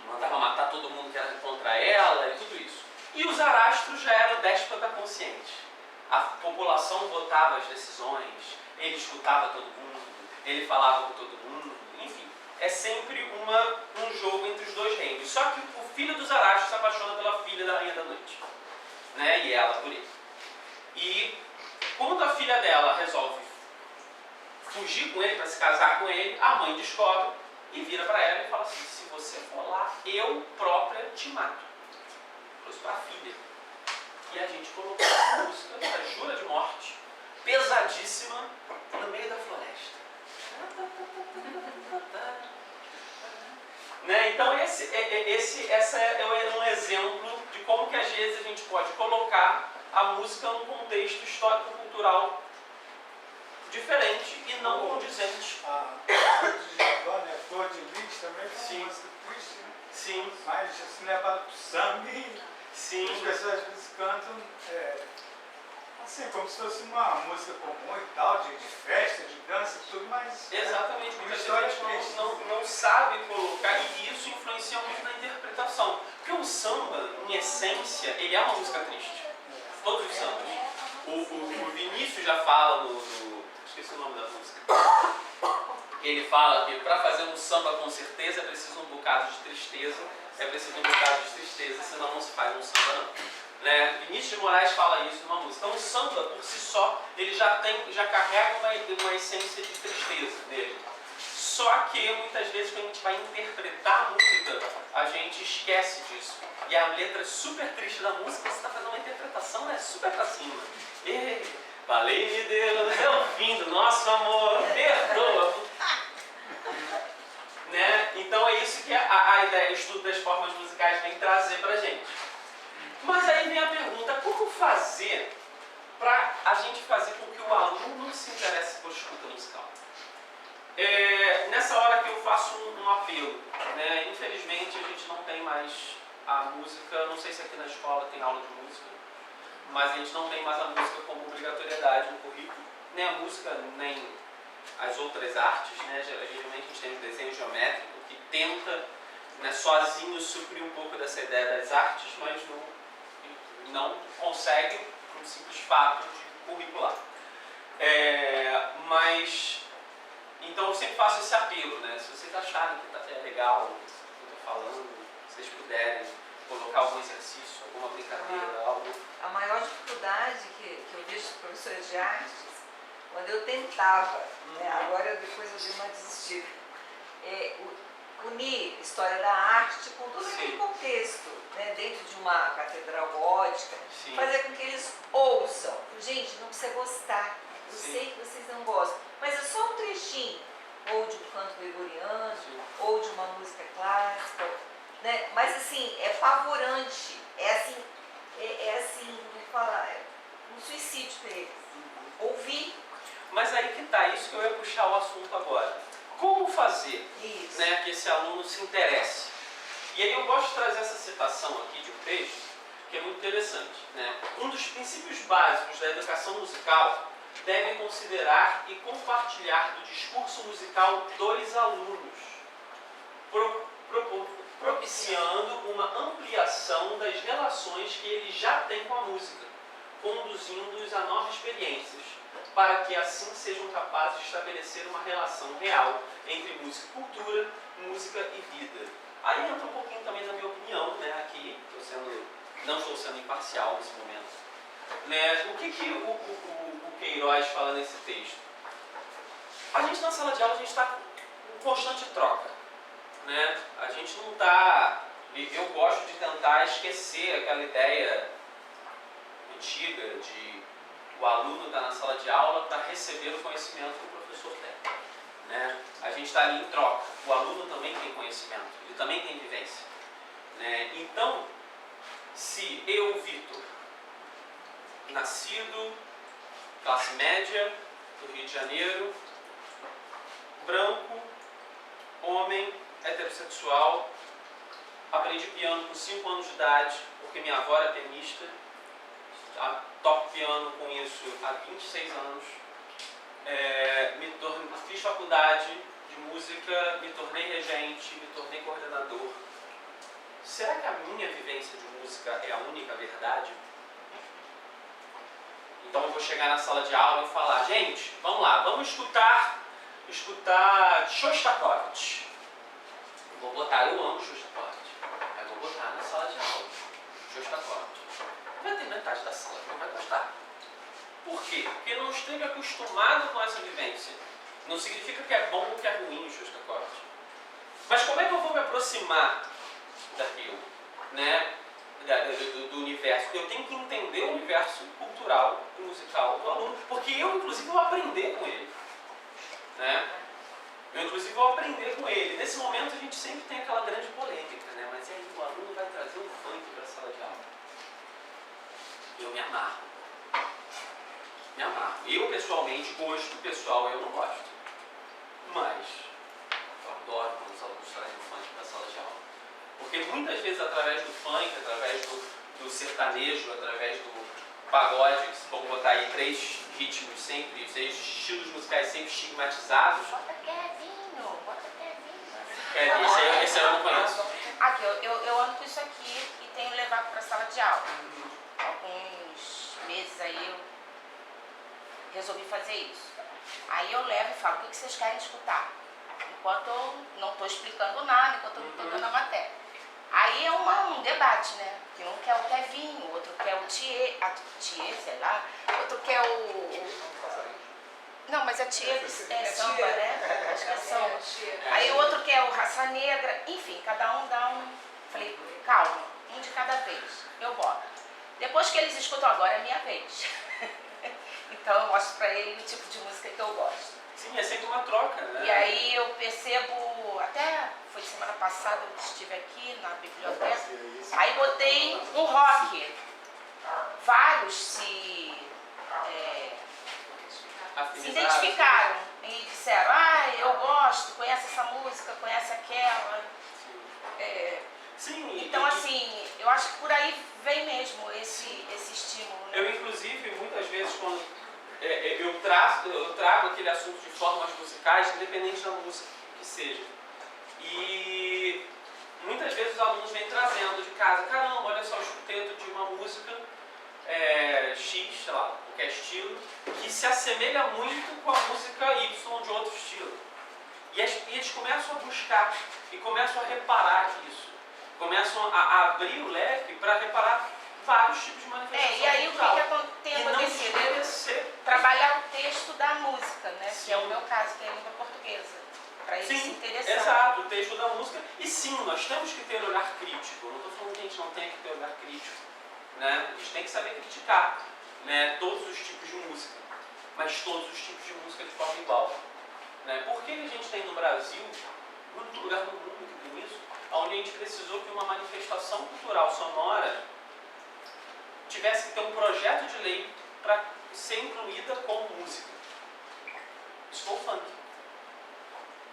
mandava matar todo mundo que era contra ela e tudo isso. E os Arastros já eram déspota consciente. a população votava as decisões, ele escutava todo mundo, ele falava com todo mundo, enfim. É sempre um jogo entre os dois reinos. Só que o filho do Zarastro se apaixona pela filha da Rainha da Noite, né? E ela por ele. E quando a filha dela resolve fugir com ele, para se casar com ele, a mãe descobre e vira para ela e fala assim: se você for lá, eu própria te mato. Trouxe para a filha. E a gente colocou essa música, a Jura de Morte, pesadíssima, no meio da floresta. Né? Então esse é um exemplo de como que às vezes a gente pode colocar a música num contexto histórico-cultural diferente e não condizente. A música de Djavan, né? Flor de Lis também foi Sim. uma música triste, né? Sim, Mas assim, levado pro samba e sim. as pessoas às vezes cantam assim, como se fosse uma música comum e tal, de festa, de dança e tudo, mas Exatamente, uma muitas história vezes a gente triste. não sabe colocar, e isso influencia muito na interpretação. Porque o samba, em essência, ele é uma música triste. Todos os sambas. O Vinícius já fala esqueci o nome da música. Ele fala que para fazer um samba com certeza é preciso um bocado de tristeza, senão não se faz um samba não. Né? Vinícius de Moraes fala isso numa música. Então o samba por si só, ele já carrega uma essência de tristeza nele. Só que muitas vezes quando a gente vai interpretar a música, a gente esquece disso. E a letra é super triste da música, você está fazendo uma interpretação, né, super pra cima. Valei Deus, é o fim do nosso amor, perdoa. Né? Então é isso que a ideia, o estudo das formas musicais vem trazer pra gente. Mas aí vem a pergunta: como fazer para a gente fazer com que o aluno se interesse por escuta musical? Nessa hora que eu faço um apelo, né? Infelizmente a gente não tem mais a música, não sei se aqui na escola tem aula de música, mas a gente não tem mais a música como obrigatoriedade no currículo, nem a música, nem as outras artes, né? Geralmente a gente tem o desenho geométrico que tenta, né, sozinho suprir um pouco dessa ideia das artes, mas não consegue um simples fato de curricular. Mas, então eu sempre faço esse apelo, né? Se vocês acharem que é legal o que eu estou falando, se vocês puderem colocar algum exercício, alguma brincadeira, algo. A maior dificuldade que eu vejo dos professores de artes, quando eu tentava, né, agora depois eu dei uma desistida, unir história da arte com todo aquele contexto, né, dentro de uma catedral gótica, Sim. fazer com que eles ouçam. Gente, não precisa gostar, eu Sim. sei que vocês não gostam, mas é só um trechinho, ou de um canto gregoriano, Sim. ou de uma música clássica, né? Mas assim, é apavorante, assim, como falar, é um suicídio para eles. Ouvir Mas aí que tá, isso que eu ia puxar o assunto agora. Como fazer, isso. né, que esse aluno se interesse? E aí eu gosto de trazer essa citação aqui de um texto, que é muito interessante, né? Um dos princípios básicos da educação musical deve considerar e compartilhar do discurso musical dos alunos, propiciando uma ampliação das relações que eles já têm com a música, conduzindo-os a novas experiências, para que assim sejam capazes de estabelecer uma relação real entre música e cultura, música e vida. Aí entra um pouquinho também da minha opinião, né, aqui, não estou sendo imparcial nesse momento. Né? O que o Queiroz fala nesse texto? A gente na sala de aula, a gente está em constante troca. Né? A gente não está... Eu gosto de tentar esquecer aquela ideia antiga de o aluno estar na sala de aula para receber o conhecimento que o professor tem. Né? A gente está ali em troca. O aluno também tem conhecimento, ele também tem vivência. Né? Então, se eu, Vitor, nascido, classe média, do Rio de Janeiro, branco, homem, heterossexual, aprendi piano com 5 anos de idade, porque minha avó era pianista, toco piano com isso há 26 anos, fiz faculdade de música, me tornei regente, me tornei coordenador. Será que a minha vivência de música é a única verdade? Então eu vou chegar na sala de aula e falar, gente, vamos lá, vamos escutar Shostakovich. Vou botar, eu amo Shostakovich. Aí vou botar na sala de aula, Shostakovich. Vai ter metade da sala que não vai gostar. Por quê? Porque não esteve acostumado com essa vivência. Não significa que é bom ou que é ruim o Shostakovich. Mas como é que eu vou me aproximar daquilo, né? Do universo? Eu tenho que entender o universo cultural e musical do aluno, porque eu, inclusive, vou aprender com ele. Né? Eu, inclusive, vou aprender com ele. Nesse momento, a gente sempre tem aquela grande polêmica, né? Mas aí o aluno vai trazer um funk para a sala de aula. Eu me amarro. Me amarro. Eu, pessoalmente, gosto pessoal, eu não gosto. Mas eu adoro quando os alunos trazem o funk para a sala de aula. Porque muitas vezes, através do funk, através do sertanejo, através do pagode, vamos botar aí 3 ritmos sempre, 6 estilos musicais sempre estigmatizados. Bota Kevinho, bota Kevinho. Esse eu não conheço. Aqui, eu ando com isso aqui e tenho levado para a sala de aula. Alguns meses aí eu resolvi fazer isso. Aí eu levo e falo, o que vocês querem escutar? Enquanto eu não estou explicando nada, enquanto eu não estou dando a matéria. Aí é um debate, né? Que um quer o Kevinho, o outro quer o Thier, sei lá, outro quer o... Não, mas a Thier é samba, né? Acho que é samba. Aí o outro quer o Raça Negra, enfim, cada um dá um... Falei, calma, um de cada vez, eu boto. Depois que eles escutam agora, é minha vez. Então eu mostro pra ele o tipo de música que eu gosto. Sim, é sempre uma troca, né? E aí eu percebo, até foi semana passada eu estive aqui na biblioteca, aí botei um rock. Vários se identificaram e disseram, eu gosto, conhece essa música, conhece aquela. Sim, Então assim, eu acho que por aí vem mesmo esse estímulo. Né? Eu, inclusive, muitas vezes, quando eu trago aquele assunto de formas musicais, independente da música que seja. E muitas vezes os alunos vêm trazendo de casa, caramba, olha só, eu escutei de uma música X, sei lá, qualquer estilo, que se assemelha muito com a música Y de outro estilo. E eles começam a buscar e começam a reparar isso. Começam a abrir o leque para reparar vários tipos de manifestação e aí cultural. o que tem acontecido? Trabalhar o texto da música, né? Sim. Que é o meu caso, que é a língua portuguesa. Para eles se interessarem. Exato, o texto da música. E sim, nós temos que ter olhar crítico. Eu não estou falando que a gente não tem que ter olhar crítico. Né? A gente tem que saber criticar, né? Todos os tipos de música. Mas todos os tipos de música de forma igual. Né? Por que a gente tem no Brasil, muito lugar do mundo que tem isso, onde a gente precisou que uma manifestação cultural sonora tivesse que ter um projeto de lei para ser incluída como música? Isso foi o funk.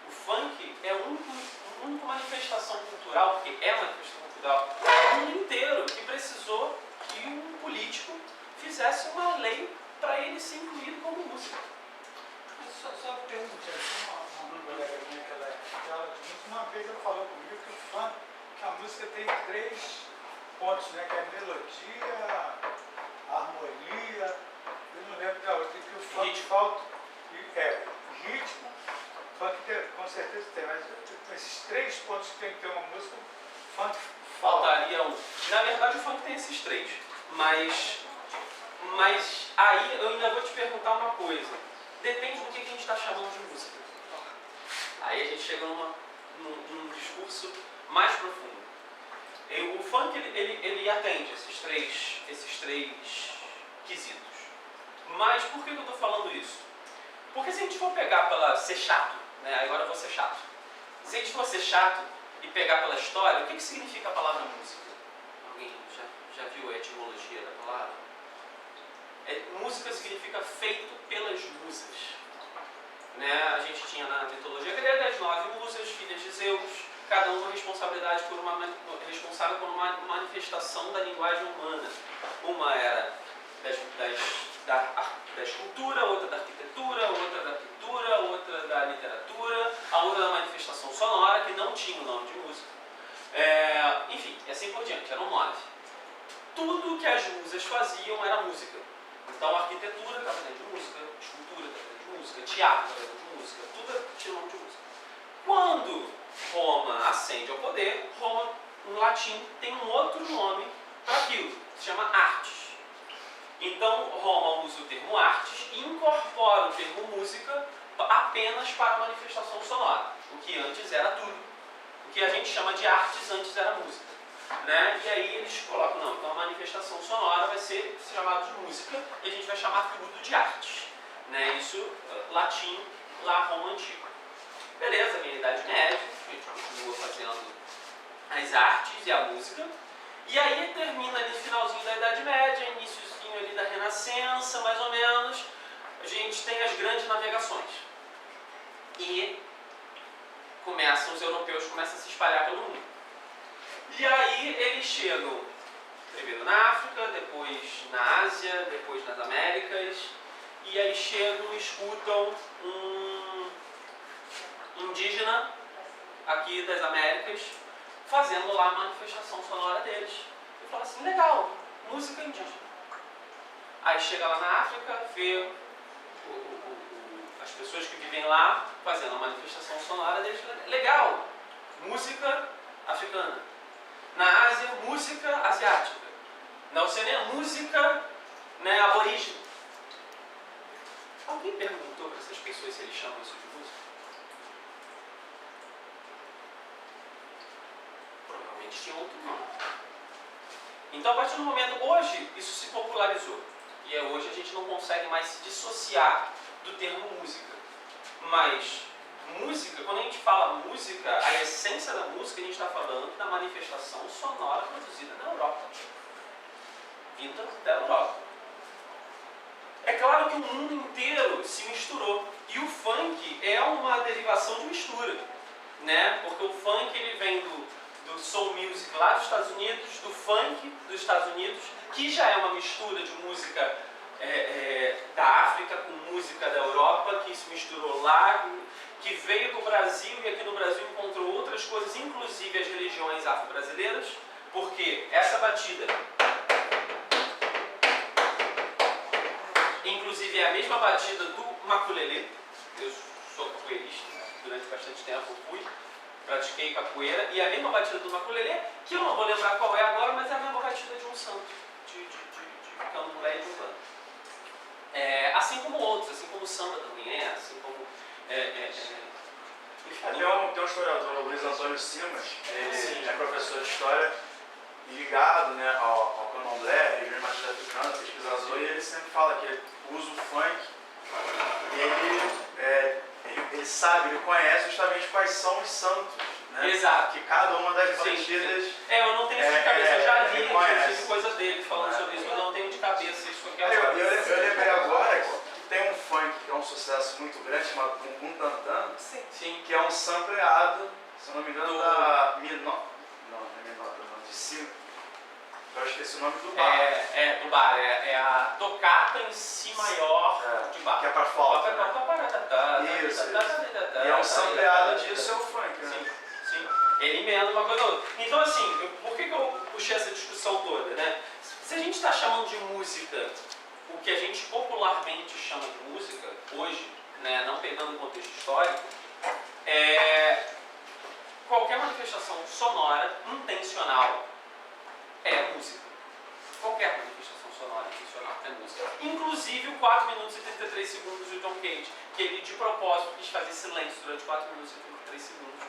O funk é a única manifestação cultural, porque é uma manifestação cultural, no mundo inteiro, que precisou que um político fizesse uma lei para ele ser incluído como música. Só perguntar, uma colega minha que ela é aula de música, uma vez ela falou comigo que o funk, que a música tem 3 pontos, né? Que é a melodia, a harmonia, eu não lembro da outra, que o funk falta, ritmo, funk com certeza tem, mas esses 3 pontos que tem que ter uma música, o funk Faltaria um. Na verdade o funk tem esses 3, mas aí eu ainda vou te perguntar uma coisa. Depende do que a gente está chamando de música. Aí a gente chega num discurso mais profundo. O funk ele atende esses três quesitos. Mas por que eu estou falando isso? Porque se a gente for pegar pela ser chato, né? Agora eu vou ser chato. Se a gente for ser chato e pegar pela história, o que significa a palavra música? Alguém já viu a etimologia da palavra? Música significa feito pelas musas. Né? A gente tinha na mitologia grega as 9 musas, filhas de Zeus, cada uma responsável por uma manifestação da linguagem humana. Uma era da escultura, outra da arquitetura, outra da pintura, outra da literatura, a outra da manifestação sonora, que não tinha o nome de música. Enfim, e assim por diante, eram 9. Tudo que as musas faziam era música. Então, arquitetura está dentro de música, escultura está dentro de música, teatro está dentro de música, tudo é nome de música. Quando Roma ascende ao poder, Roma, em latim, tem um outro nome para aquilo, que se chama artes. Então, Roma usa o termo artes e incorpora o termo música apenas para a manifestação sonora, o que antes era tudo. O que a gente chama de artes antes era música. Né? E aí eles colocam, não, então a manifestação sonora vai ser chamada de música e a gente vai chamar tudo de artes. Né? Isso, latim, lá Roma Antiga. Beleza, vem a Idade Média, a gente continua fazendo as artes e a música. E aí termina ali no finalzinho da Idade Média, iníciozinho ali da Renascença, mais ou menos, a gente tem as grandes navegações. E os europeus começam a se espalhar pelo mundo. E aí eles chegam primeiro na África, depois na Ásia, depois nas Américas, e aí chegam e escutam um indígena aqui das Américas fazendo lá a manifestação sonora deles. E fala assim, legal, música indígena. Aí chega lá na África, vê as pessoas que vivem lá fazendo a manifestação sonora deles, legal, música africana. Na Ásia, música asiática. Na Oceania, música, né, aborígene. Alguém perguntou para essas pessoas se eles chamam isso de música? Provavelmente tinha outro nome. Então, a partir do momento, hoje, isso se popularizou. E hoje a gente não consegue mais se dissociar do termo música. Mas música, quando a gente fala música, a essência da música, a gente está falando da manifestação sonora produzida na Europa. Vinda da Europa. É claro que o mundo inteiro se misturou. E o funk é uma derivação de mistura. Né? Porque o funk ele vem do soul music lá dos Estados Unidos, do funk dos Estados Unidos, que já é uma mistura de música da África com música da Europa, que se misturou lá, que veio do Brasil e aqui no Brasil encontrou outras coisas, inclusive as religiões afro-brasileiras, porque essa batida, inclusive é a mesma batida do maculelê. Eu sou capoeirista, durante bastante tempo fui, pratiquei capoeira, e a mesma batida do maculelê, que eu não vou lembrar qual é agora, mas é a mesma batida de um santo, de candomblé e de umbanda. Assim como outros, assim como o samba também assim como... Tem um historiador, o Luiz Antônio Simas, ele é professor de história e ligado, né, ao candomblé, regiões matriz africanas, pesquisador, e ele sempre fala que ele usa o funk e ele sabe, ele conhece justamente quais são os santos, né? Exato. Que cada uma das Sim, batidas... sim. Eu não tenho isso de cabeça, eu já li conhece. coisa dele falando sobre isso, mas eu não tenho de cabeça isso aqui Eu agora. lembrei agora que tem um funk que é um sucesso muito grande, chamado Bumbum Tantan, Sim. que é um sampleado, se eu não me engano, da Minota, não, de Si. Eu esqueci o nome do bar. Do bar, é a tocata em Si maior de bar. Que é pra flauta, né? Isso. E é um sampleado disso, é o funk, né? Sim. Ele emenda uma coisa ou outra. Então, assim, por que eu puxei essa discussão toda, né? Se a gente está chamando de música o que a gente popularmente chama de música, hoje, né, não pegando o contexto histórico, qualquer manifestação sonora intencional é música. Qualquer manifestação sonora intencional é música. Inclusive o 4 minutos e 33 segundos do John Cage, que ele de propósito quis fazer silêncio durante 4 minutos e 33 segundos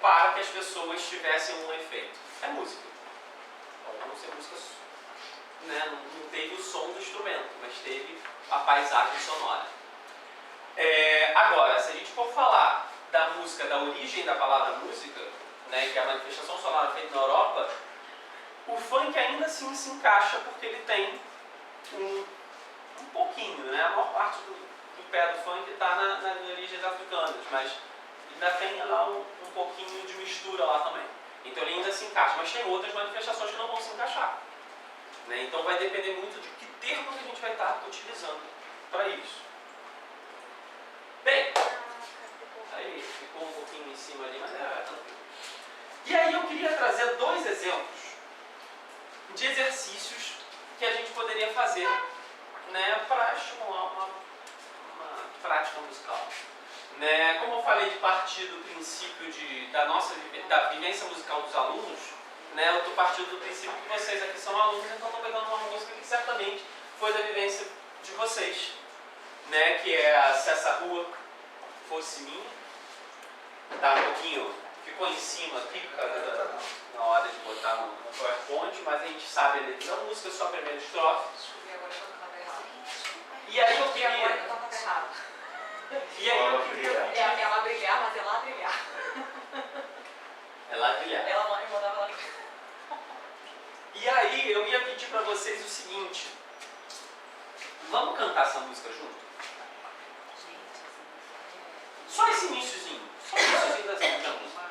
para que as pessoas tivessem um efeito. É música. Pode não ser música, né? Não teve o som do instrumento, mas teve a paisagem sonora. Agora, se a gente for falar da música, da origem da palavra música, né, que é a manifestação sonora feita na Europa, o funk ainda assim se encaixa porque ele tem um pouquinho, né? A maior parte do pé do funk está nas origens africanas, mas ainda tem lá um pouquinho de mistura lá também. Então ele ainda se encaixa, mas tem outras manifestações que não vão se encaixar. Né? Então vai depender muito de que termos a gente vai estar utilizando para isso. Bem, aí ficou um pouquinho em cima ali, mas tranquilo. E aí eu queria trazer 2 exemplos de exercícios que a gente poderia fazer né, para estimular uma prática musical. Né? Como eu falei de partir do princípio da vivência musical dos alunos, né, eu estou partindo do princípio que vocês aqui são alunos, então estou pegando uma música que certamente foi da vivência de vocês, né, que é a Se Essa Rua Fosse Minha. Tá um pouquinho, ficou em cima aqui na hora de botar no PowerPoint, mas a gente sabe a letra da música, só a primeira estrofe. Descobri agora que eu tava errado. E aí eu Descobri agora que queria... eu tava errado. E aí eu queria... É ela brilhar, mas é lá brilhar. É lá brilhar. Ela mandava ela brilhar. E aí eu ia pedir para vocês o seguinte: vamos cantar essa música junto? Só esse iniciozinho. Só o iniciozinho da música.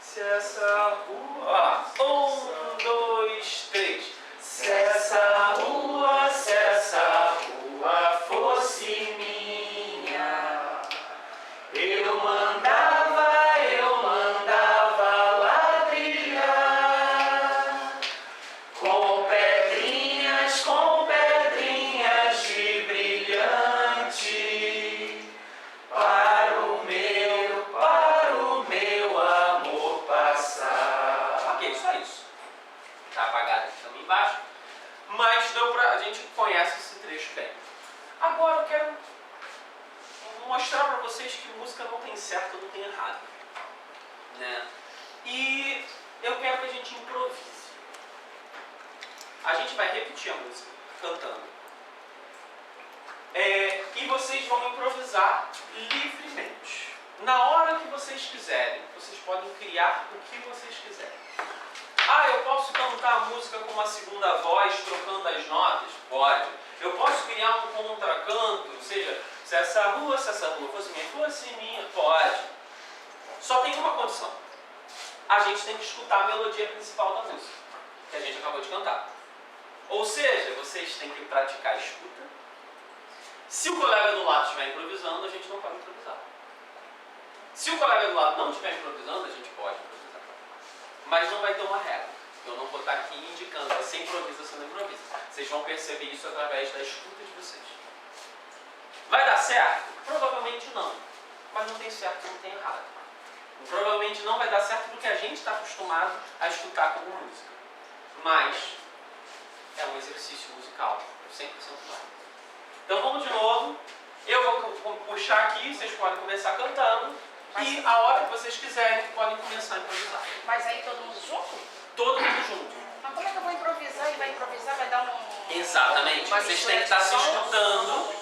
Se essa rua... Olha lá. 1, 2, 3. Se essa rua fosse minha, eu mandava ladrilhar com pedrinhas de brilhante para o meu amor passar. Ok, só isso. Tá apagado aqui também embaixo, mas a gente conhece esse trecho bem. Agora eu quero mostrar para vocês que música não tem certo ou não tem errado, né? E eu quero que a gente improvise. A gente vai repetir a música cantando. E vocês vão improvisar livremente. Na hora que vocês quiserem, vocês podem criar o que vocês quiserem. Ah, eu posso cantar a música com uma segunda voz, trocando as notas? Pode. Eu posso criar um contracanto, ou seja, se essa rua fosse minha, pode. Só tem uma condição. A gente tem que escutar a melodia principal da música, que a gente acabou de cantar. Ou seja, vocês têm que praticar a escuta. Se o colega do lado estiver improvisando, a gente não pode improvisar. Se o colega do lado não estiver improvisando, a gente pode improvisar. Mas não vai ter uma regra. Eu não vou estar aqui indicando, você improvisa, você não improvisa. Vocês vão perceber isso através da escuta de vocês. Vai dar certo? Provavelmente não. Mas não tem certo, não tem errado. Provavelmente não vai dar certo porque a gente está acostumado a escutar como música. Mas é um exercício musical, 100% válido. Então vamos de novo. Eu vou puxar aqui, vocês podem começar cantando. E a hora que vocês quiserem, podem começar a improvisar. Mas aí todo mundo junto? Todo mundo junto. Mas como é que eu vou improvisar? E vai improvisar, vai dar um... Exatamente. uma Vocês mistura têm que de estar se sons? escutando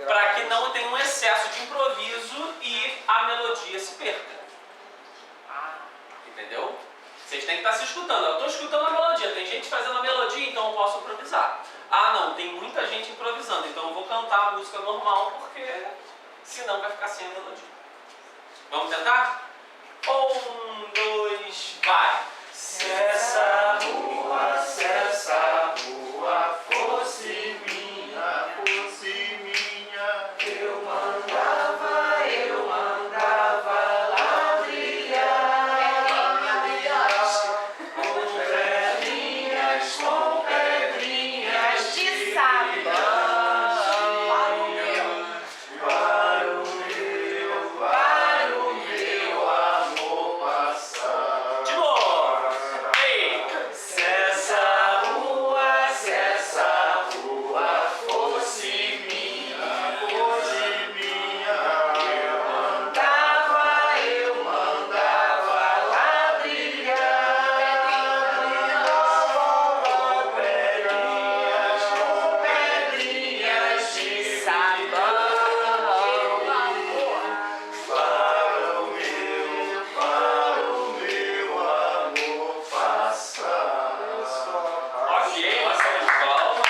para que não tenha um excesso de improviso e a melodia se perca. Entendeu? Vocês têm que estar se escutando. Eu estou escutando a melodia. Tem gente fazendo a melodia, então eu posso improvisar. Ah, não, tem muita gente improvisando, então eu vou cantar a música normal porque senão vai ficar sem a melodia. Vamos tentar? 1, 2, vai! Se essa rua fosse minha, eu mandava com pedrinhas De sabão. para o meu amor passar. De novo! Ei! Se essa rua fosse minha, eu mandava ladrilhar com pedrinhas de sabão para o meu amor passar. Ok, uma salva de palmas.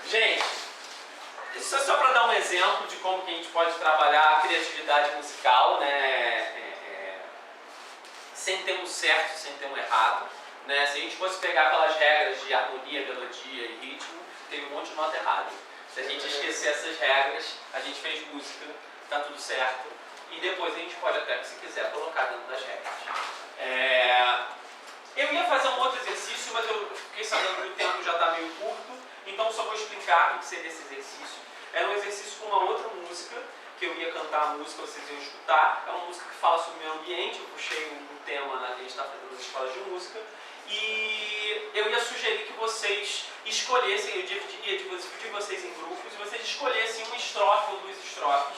Gente, isso é só para dar um exemplo de como que a gente pode trabalhar a criatividade musical, né? Sem ter um certo, sem ter um errado. Né? Se a gente fosse pegar aquelas regras de harmonia, melodia e ritmo, tem um monte de nota errada. Se a gente esquecer essas regras, a gente fez música, tá tudo certo. E depois a gente pode até, se quiser, colocar dentro das regras. Eu ia fazer um outro exercício, mas eu fiquei sabendo que o tempo já está meio curto. Então, só vou explicar o que seria esse exercício. Era um exercício com uma outra música, que eu ia cantar a música, vocês iam escutar. É uma música que fala sobre o meio ambiente, eu puxei um tema que a gente está fazendo nas escolas de música. E eu ia sugerir que vocês escolhessem, eu ia dividir vocês em grupos, e vocês escolhessem uma estrofe ou duas estrofes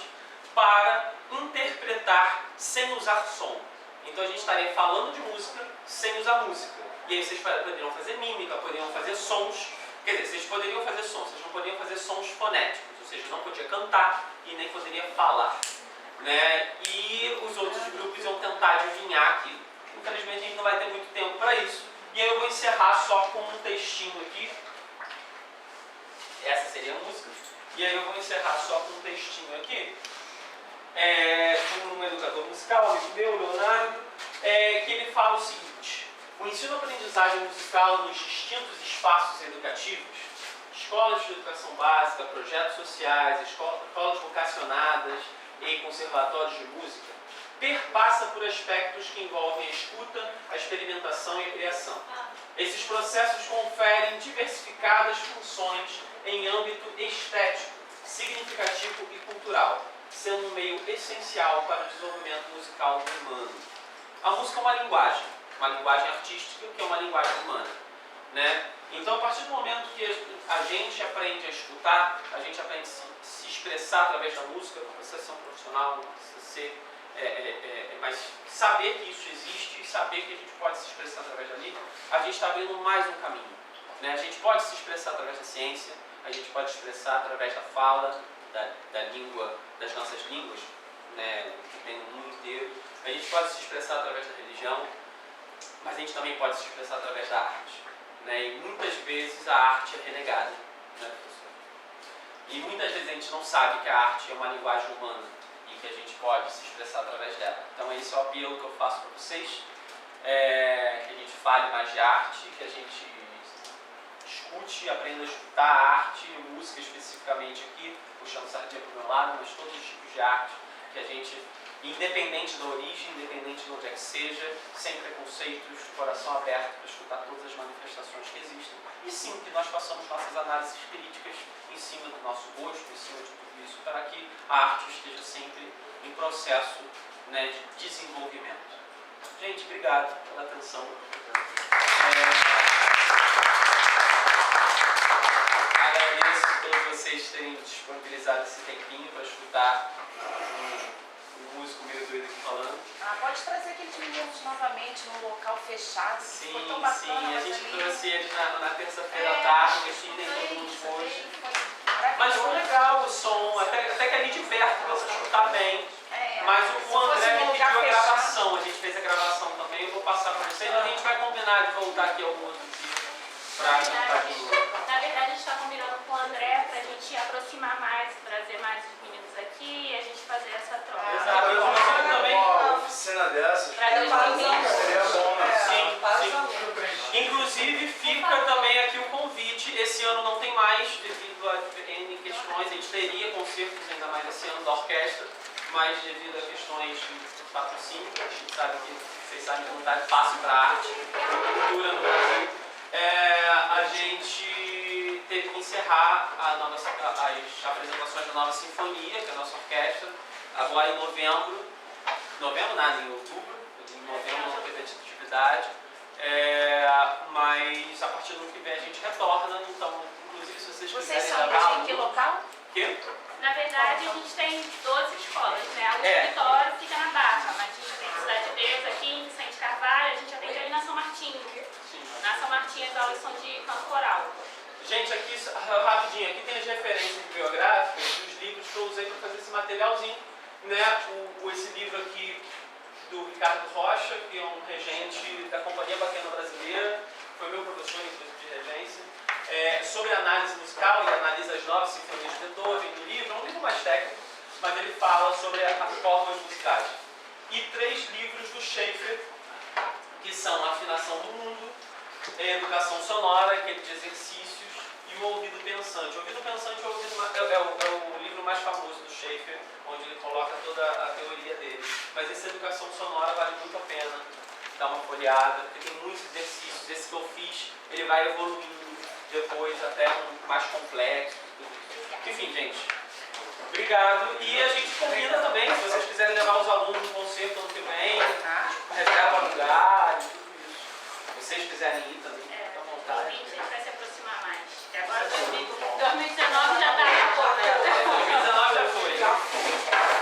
para interpretar sem usar som. Então a gente estaria falando de música sem usar música. E aí vocês poderiam fazer mímica, poderiam fazer sons. Quer dizer, vocês poderiam fazer sons, vocês não poderiam fazer sons fonéticos, ou seja, não podia cantar e nem poderia falar. Né? E os outros grupos iam tentar adivinhar aquilo. Infelizmente a gente não vai ter muito tempo para isso. E aí eu vou encerrar só com um textinho aqui. Essa seria a música. E aí eu vou encerrar só com um textinho aqui. De um educador musical, amigo meu, Leonardo, que ele fala o seguinte: o ensino-aprendizagem musical nos distintos espaços educativos, escolas de educação básica, projetos sociais, escolas vocacionadas e conservatórios de música, perpassa por aspectos que envolvem a escuta, a experimentação e a criação. Esses processos conferem diversificadas funções em âmbito estético, significativo e cultural, sendo um meio essencial para o desenvolvimento musical humano. A música é uma linguagem artística, que é uma linguagem humana. Né? Então, a partir do momento que a gente aprende a escutar, a gente aprende a se expressar através da música, não precisa ser um profissional, não precisa ser... mas saber que isso existe e saber que a gente pode se expressar através dali, a gente está abrindo mais um caminho. Né? A gente pode se expressar através da ciência, a gente pode se expressar através da fala, da língua, das nossas línguas, né, que tem no mundo inteiro. A gente pode se expressar através da religião, mas a gente também pode se expressar através da arte. Né? E muitas vezes a arte é renegada. Né, professor? E muitas vezes a gente não sabe que a arte é uma linguagem humana e que a gente pode se expressar através dela. Então esse é o apelo que eu faço para vocês, que a gente fale mais de arte, que a gente escute, aprenda a escutar a arte, música especificamente aqui, puxando sardinha para o meu lado, mas todos os tipos de arte, que a gente, independente da origem, independente de onde é que seja, sem preconceitos, coração aberto para escutar todas as manifestações que existem. E sim, que nós façamos nossas análises críticas em cima do nosso gosto, em cima de tudo isso, para que a arte esteja sempre em processo, né, de desenvolvimento. Gente, obrigado pela atenção. Agradeço a todos vocês terem disponibilizado esse tempinho para escutar o músico meio doido aqui falando. Pode trazer aqueles meninos novamente num local fechado. Sim, Ficou tão bacana, sim. A mas gente ali- trouxe eles na terça-feira à tarde, assim, nem todo mundo Isso, foi. foi Mas foi maravilhoso. legal o som, até que ali de perto, pra você escutar bem. Se Mas o fosse André num me lugar pediu a fechado. gravação, a gente fez a gravação também, eu vou passar para vocês, a gente vai combinar de voltar aqui algum outro dia para cantar de novo. Na verdade, a gente está combinando com o André para a gente aproximar mais, trazer mais os meninos aqui e a gente fazer essa troca. Exato, eu inclusive também. Uma oficina dessas Pra 2020. seria bom, né? Sim, Para os sim. alunos. Inclusive fica também aqui o convite, esse ano não tem mais, devido a N questões, a gente teria concertos ainda mais esse ano da orquestra, mas devido a questões de patrocínio, a gente sabe que vocês sabem que não está fácil para a arte, para a cultura no Brasil, a gente teve que encerrar as apresentações da nova sinfonia, que é a nossa orquestra, agora em novembro, nada, em outubro, em novembro não teve atividade, mas a partir do ano que vem a gente retorna, então, inclusive se vocês Vocês quiserem são gravar de que local? quê? Na verdade, a gente tem 12 escolas, né? O É. escritório fica na Barra, mas a gente tem Cidade de Deus aqui, em Vicente Carvalho, a gente atende ali na São Martinho. Sim. Na São Martinho as aulas são de canto coral. Gente, aqui, rapidinho, aqui tem as referências biográficas dos livros que eu usei para fazer esse materialzinho, né? Esse livro aqui do Ricardo Rocha, que é um regente da Companhia Baquena Brasileira, foi meu professor, inclusive, de regência, sobre análise musical, ele analisa as 9 sinfonias de Beethoven no livro, é um livro mais técnico, mas ele fala sobre as formas musicais. E 3 livros do Schaeffer, que são Afinação do Mundo, Educação Sonora, aquele de exercícios, e o Ouvido Pensante. O Ouvido Pensante é o livro mais famoso do Schaeffer, onde ele coloca toda a teoria dele. Mas essa Educação Sonora vale muito a pena dar uma folheada, porque tem muitos exercícios. Esse que eu fiz, ele vai evoluindo depois até mais complexos. Tudo isso. Enfim, gente, obrigado. E a gente combina também, se vocês quiserem levar os alunos no concerto ano que vem, reserva lugar e tudo isso. Se vocês quiserem ir também, fica à vontade. 2020 a gente vai se aproximar mais. E agora 2019 já tá na porta. 2019 já foi.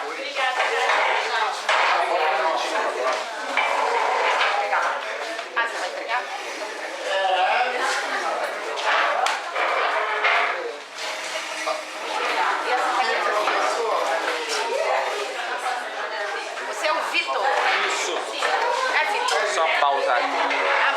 Obrigada, Grazi. Legal. Ah, você vai entregar? E essa caneta aqui? Você é o Vitor? Isso. É Vitor? Só pausar aqui. Ah,